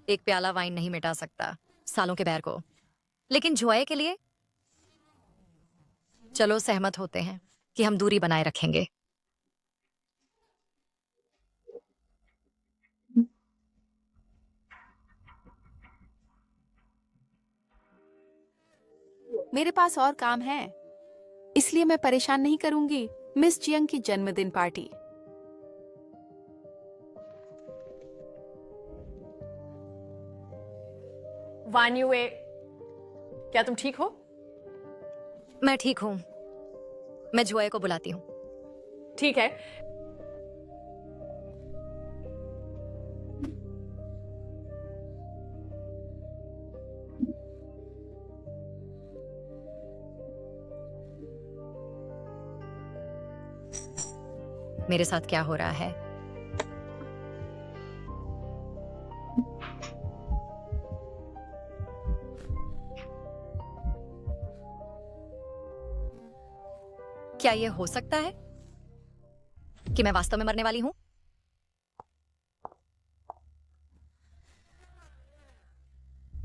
एक प्याला वाइन नहीं मिटा सकता सालों के बैर को, लेकिन जुआए के लिए चलो सहमत होते हैं कि हम दूरी बनाए रखेंगे। मेरे पास और काम है, इसलिए मैं परेशान नहीं करूंगी मिस जियांग की जन्मदिन पार्टी। वान्युए, क्या तुम ठीक हो? मैं ठीक हूं, मैं जुआए को बुलाती हूं। ठीक है। मेरे साथ क्या हो रहा है? क्या यह हो सकता है कि मैं वास्तव में मरने वाली हूं?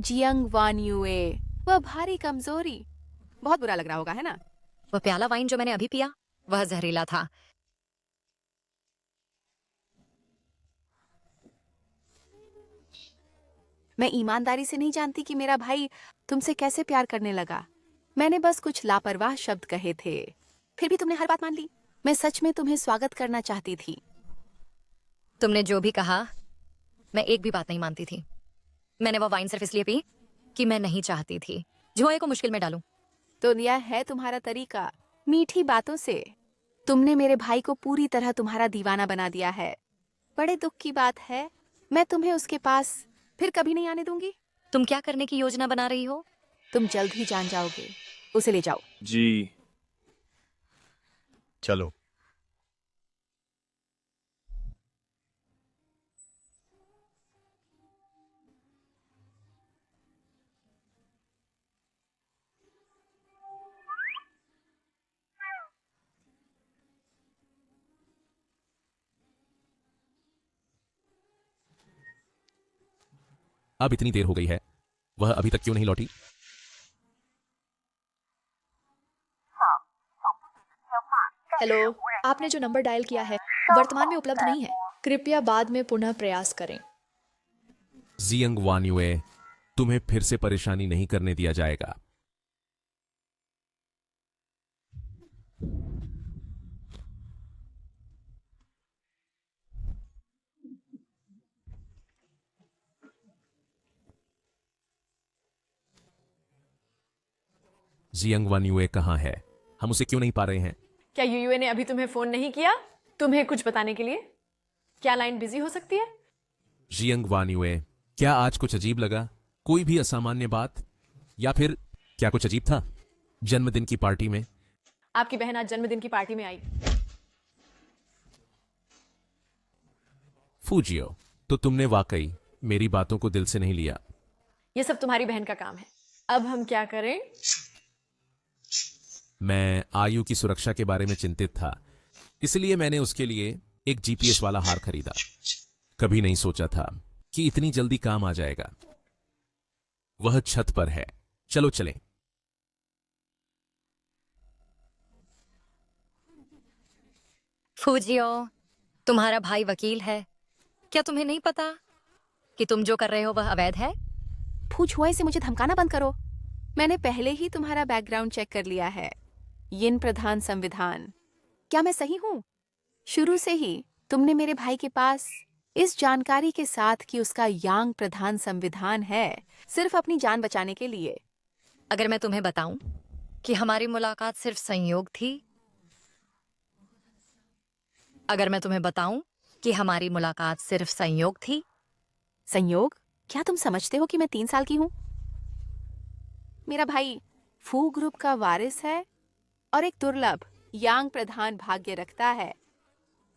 जियांग वान्युए, वह भारी कमजोरी, बहुत बुरा लग रहा होगा, है ना? वह प्याला वाइन जो मैंने अभी पिया, वह जहरीला था। मैं ईमानदारी से नहीं जानती कि मेरा भाई तुमसे कैसे प्यार करने लगा। मैंने बस कुछ लापरवाह शब्द कहे थे, फिर भी तुमने हर बात मान ली। मैं सच में तुम्हें स्वागत करना चाहती थी। तुमने जो भी कहा, मैं एक भी बात नहीं मानती थी। मैंने वो वाइन सिर्फ इसलिए पी कि मैं नहीं चाहती थी जुआए को मुश्किल में डालूं। तो यह है तुम्हारा तरीका, मीठी बातों से। तुमने मेरे भाई को पूरी तरह तुम्हारा दीवाना बना दिया है। बड़े दुख की बात है, मैं तुम्हें उसके पास फिर कभी नहीं आने दूंगी। तुम क्या करने की योजना बना रही हो? तुम जल्द ही जान जाओगे। उसे ले जाओ। जी चलो। अब इतनी देर हो गई है, वह अभी तक क्यों नहीं लौटी? हेलो, आपने जो नंबर डायल किया है वर्तमान में उपलब्ध नहीं है। कृपया बाद में पुनः प्रयास करें। जियांग वान्युए, तुम्हें फिर से परेशानी नहीं करने दिया जाएगा। जियांग वान्युए कहाँ है? हम उसे क्यों नहीं पा रहे हैं? क्या यूयूए ने अभी तुम्हें फोन नहीं किया तुम्हें कुछ बताने के लिए? क्या लाइन बिजी हो सकती है? जियांग वान्युए, क्या आज कुछ अजीब लगा? कोई भी असामान्य बात, या फिर क्या कुछ अजीब था जन्मदिन की पार्टी में? आपकी बहन आज जन्मदिन की पार्टी में आई। फूजियो, तो तुमने वाकई मेरी बातों को दिल से नहीं लिया। ये सब तुम्हारी बहन का काम है। अब हम क्या करें? मैं आयु की सुरक्षा के बारे में चिंतित था, इसलिए मैंने उसके लिए एक जीपीएस वाला हार खरीदा। कभी नहीं सोचा था कि इतनी जल्दी काम आ जाएगा। वह छत पर है, चलो चलें। फूजियो, तुम्हारा भाई वकील है। क्या तुम्हें नहीं पता कि तुम जो कर रहे हो वह अवैध है? फूजुए से मुझे धमकाना बंद करो। मैंने पहले ही तुम्हारा बैकग्राउंड चेक कर लिया है। यिन प्रधान संविधान। क्या मैं सही हूँ? शुरू से ही तुमने मेरे भाई के पास इस जानकारी के साथ कि उसका यांग प्रधान संविधान है, सिर्फ अपनी जान बचाने के लिए। अगर मैं तुम्हें बताऊं कि हमारी मुलाकात सिर्फ संयोग थी, अगर मैं तुम्हें बताऊं कि हमारी मुलाकात सिर्फ संयोग थी। संयोग? क्या तुम समझते हो कि मैं 3 साल की हूं? मेरा भाई फू ग्रुप का वारिस है और एक दुर्लभ यांग प्रधान भाग्य रखता है।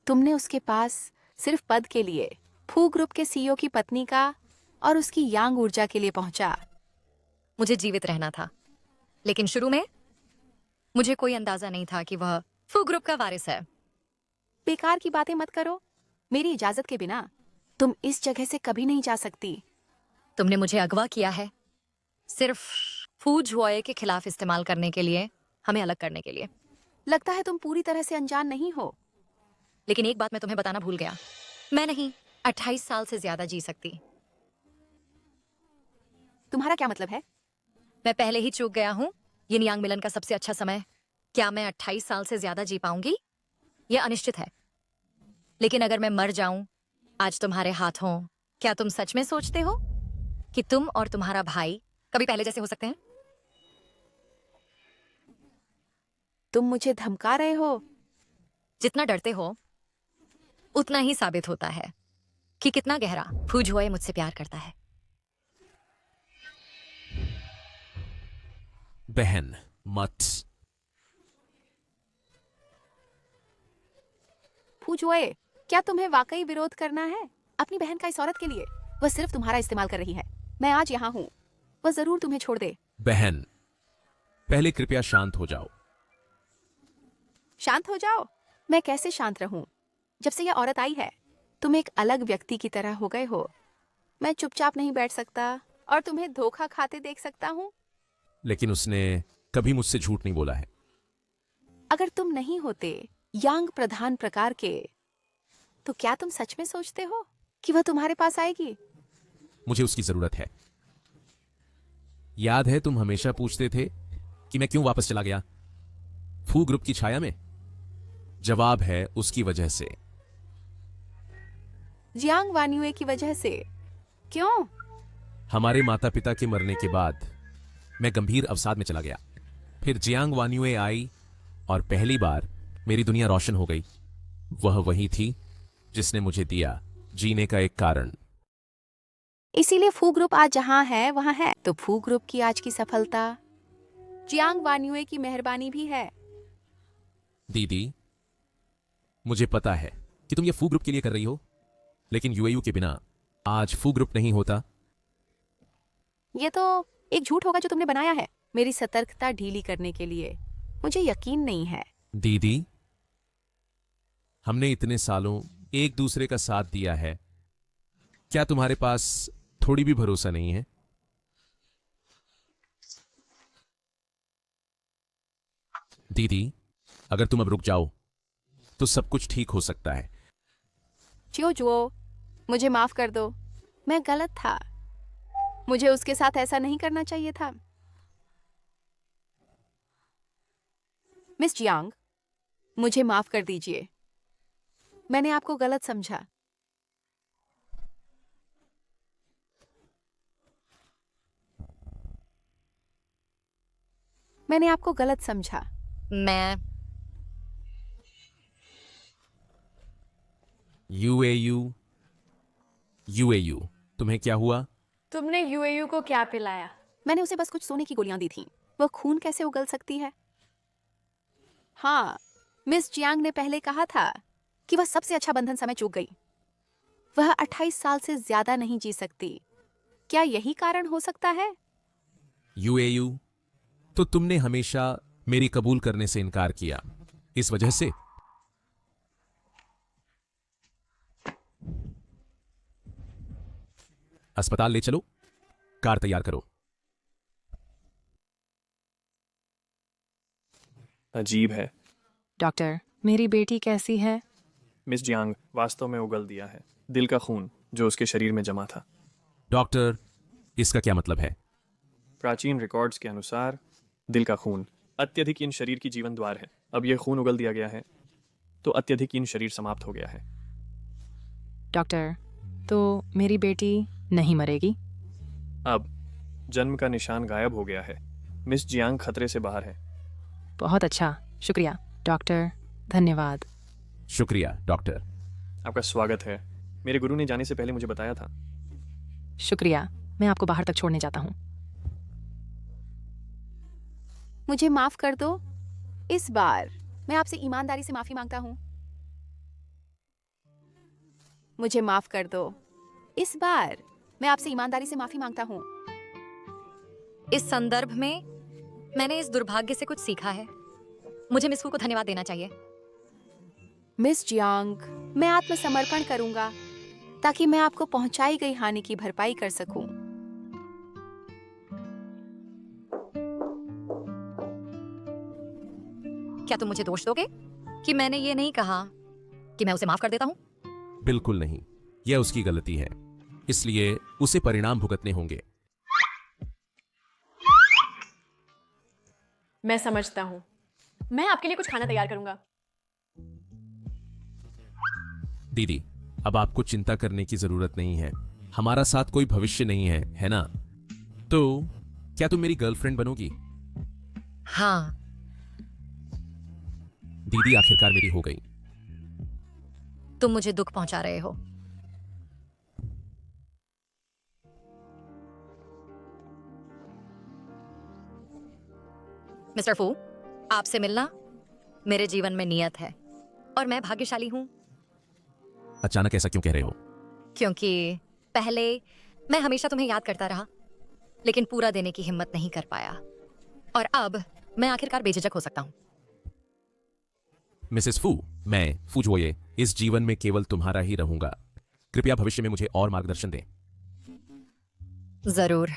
तुमने उसके पास सिर्फ पद के लिए, फू ग्रुप के सीईओ की पत्नी का और उसकी यांग ऊर्जा के लिए पहुंचा। मुझे जीवित रहना था, लेकिन शुरू में मुझे कोई अंदाजा नहीं था कि वह फू ग्रुप का वारिस है। बेकार की बातें मत करो। मेरी इजाजत के बिना तुम इस जगह से कभी नहीं जा सकती। तुमने मुझे अगवा किया है सिर्फ फूजुए के खिलाफ इस्तेमाल करने के लिए, हमें अलग करने के लिए। लगता है तुम पूरी तरह से अनजान नहीं हो। लेकिन एक बात मैं तुम्हें बताना भूल गया, मैं नहीं 28 साल से ज्यादा जी सकती। तुम्हारा क्या मतलब है? मैं पहले ही चूक गया हूँ यिन यांग मिलन का सबसे अच्छा समय। क्या मैं 28 साल से ज्यादा जी पाऊंगी? यह अनिश्चित है। लेकिन अगर मैं मर जाऊं आज तुम्हारे हाथों, क्या तुम सच में सोचते हो कि तुम और तुम्हारा भाई कभी पहले जैसे हो सकते हैं? तुम मुझे धमका रहे हो। जितना डरते हो उतना ही साबित होता है कि कितना गहरा फूजुए मुझसे प्यार करता है। बहन मत। फूजुए, क्या तुम्हें वाकई विरोध करना है अपनी बहन का इस औरत के लिए? वह सिर्फ तुम्हारा इस्तेमाल कर रही है। मैं आज यहाँ हूँ, वह जरूर तुम्हें छोड़ दे। बहन, पहले कृपया शांत हो जाओ। शांत हो जाओ? मैं कैसे शांत रहूं? जब से यह औरत आई है तुम एक अलग व्यक्ति की तरह हो गए हो। मैं चुपचाप नहीं बैठ सकता और तुम्हें धोखा खाते देख सकता हूँ। लेकिन उसने कभी मुझसे झूठ नहीं बोला है। अगर तुम नहीं होते यांग प्रधान प्रकार के, तो क्या तुम सच में सोचते हो कि वह तुम्हारे पास आएगी? मुझे उसकी जरूरत है। याद है तुम हमेशा पूछते थे कि मैं क्यों वापस चला गया फू ग्रुप की छाया में? जवाब है उसकी वजह से। जियांग वान्युए की वजह से। क्यों? हमारे माता पिता के मरने के बाद मैं गंभीर अवसाद में चला गया। फिर जियांग वान्युए आई और पहली बार मेरी दुनिया रोशन हो गई। वह वही थी जिसने मुझे दिया जीने का एक कारण। इसीलिए फू ग्रुप आज जहां है वहां है। तो फू ग्रुप की आज की सफलता जियांग वान्युए की मेहरबानी भी है। दीदी, मुझे पता है कि तुम ये फू ग्रुप के लिए कर रही हो, लेकिन यूएयू के बिना आज फू ग्रुप नहीं होता। ये तो एक झूठ होगा जो तुमने बनाया है मेरी सतर्कता ढीली करने के लिए। मुझे यकीन नहीं है। दीदी, हमने इतने सालों एक दूसरे का साथ दिया है, क्या तुम्हारे पास थोड़ी भी भरोसा नहीं है? दीदी, अगर तुम अब रुक जाओ तो सब कुछ ठीक हो सकता है। जो मुझे माफ कर दो। मैं गलत था। मुझे उसके साथ ऐसा नहीं करना चाहिए था। मिस जियांग, मुझे माफ कर दीजिए। मैंने आपको गलत समझा। मैंने आपको गलत समझा। मैं यूएयू, तुम्हें क्या हुआ? तुमने यूएयू को क्या पिलाया? मैंने उसे बस कुछ सोने की गोलियां दी थीं। वह खून कैसे उगल सकती है? हाँ, मिस जियांग ने पहले कहा था कि वह सबसे अच्छा बंधन समय चूक गई। वह 28 साल से ज्यादा नहीं जी सकती। क्या यही कारण हो सकता है? यूएयू, तो तुमने हमेशा मेरी कबूल करने से इनकार किया, इस वजह से। अस्पताल ले चलो, कार तैयार करो। अजीब है। डॉक्टर, मेरी बेटी कैसी है? मिस जियांग वास्तव में उगल दिया है, दिल का खून जो उसके शरीर में जमा था। डॉक्टर, इसका क्या मतलब है? प्राचीन रिकॉर्ड्स के अनुसार दिल का खून अत्यधिक शरीर की जीवन द्वार है। अब यह खून उगल दिया गया है तो अत्यधिक शरीर समाप्त हो गया है। डॉक्टर, तो मेरी बेटी नहीं मरेगी? अब जन्म का निशान गायब हो गया है। मिस जियांग खतरे से बाहर है। बहुत अच्छा, शुक्रिया डॉक्टर, धन्यवाद। शुक्रिया डॉक्टर। आपका स्वागत है। मेरे गुरु ने जाने से पहले मुझे बताया था। शुक्रिया, मैं आपको बाहर तक छोड़ने जाता हूँ। मुझे माफ कर दो, इस बार मैं आपसे ईमानदारी से माफी मांगता हूँ। मुझे माफ कर दो, इस बार मैं आपसे ईमानदारी से माफी मांगता हूँ। इस संदर्भ में मैंने इस दुर्भाग्य से कुछ सीखा है। मुझे मिस फू को धन्यवाद देना चाहिए। मिस जियांग, मैं आत्मसमर्पण करूंगा ताकि मैं आपको पहुंचाई गई हानि की भरपाई कर सकूं। क्या तुम मुझे दोष दोगे कि मैंने ये नहीं कहा कि मैं उसे माफ कर देता हूँ? बिल्कुल नहीं, यह उसकी गलती है, इसलिए उसे परिणाम भुगतने होंगे। मैं समझता हूँ। मैं आपके लिए कुछ खाना तैयार करूंगा। दीदी, अब आपको चिंता करने की जरूरत नहीं है। हमारा साथ कोई भविष्य नहीं है, है ना? तो क्या तुम मेरी गर्लफ्रेंड बनोगी? हाँ। दीदी आखिरकार मेरी हो गई। तुम मुझे दुख पहुंचा रहे हो। मिस्टर फू, आपसे मिलना मेरे जीवन में नियत है और मैं भाग्यशाली हूं। अचानक ऐसा क्यों कह रहे हो? क्योंकि पहले मैं हमेशा तुम्हें याद करता रहा, लेकिन पूरा देने की हिम्मत नहीं कर पाया, और अब मैं आखिरकार बेझिझक हो सकता हूं। मिसेस फू, मैं फू जोये इस जीवन में केवल तुम्हारा ही रहूंगा। कृपया भविष्य में मुझे और मार्गदर्शन दें। जरूर।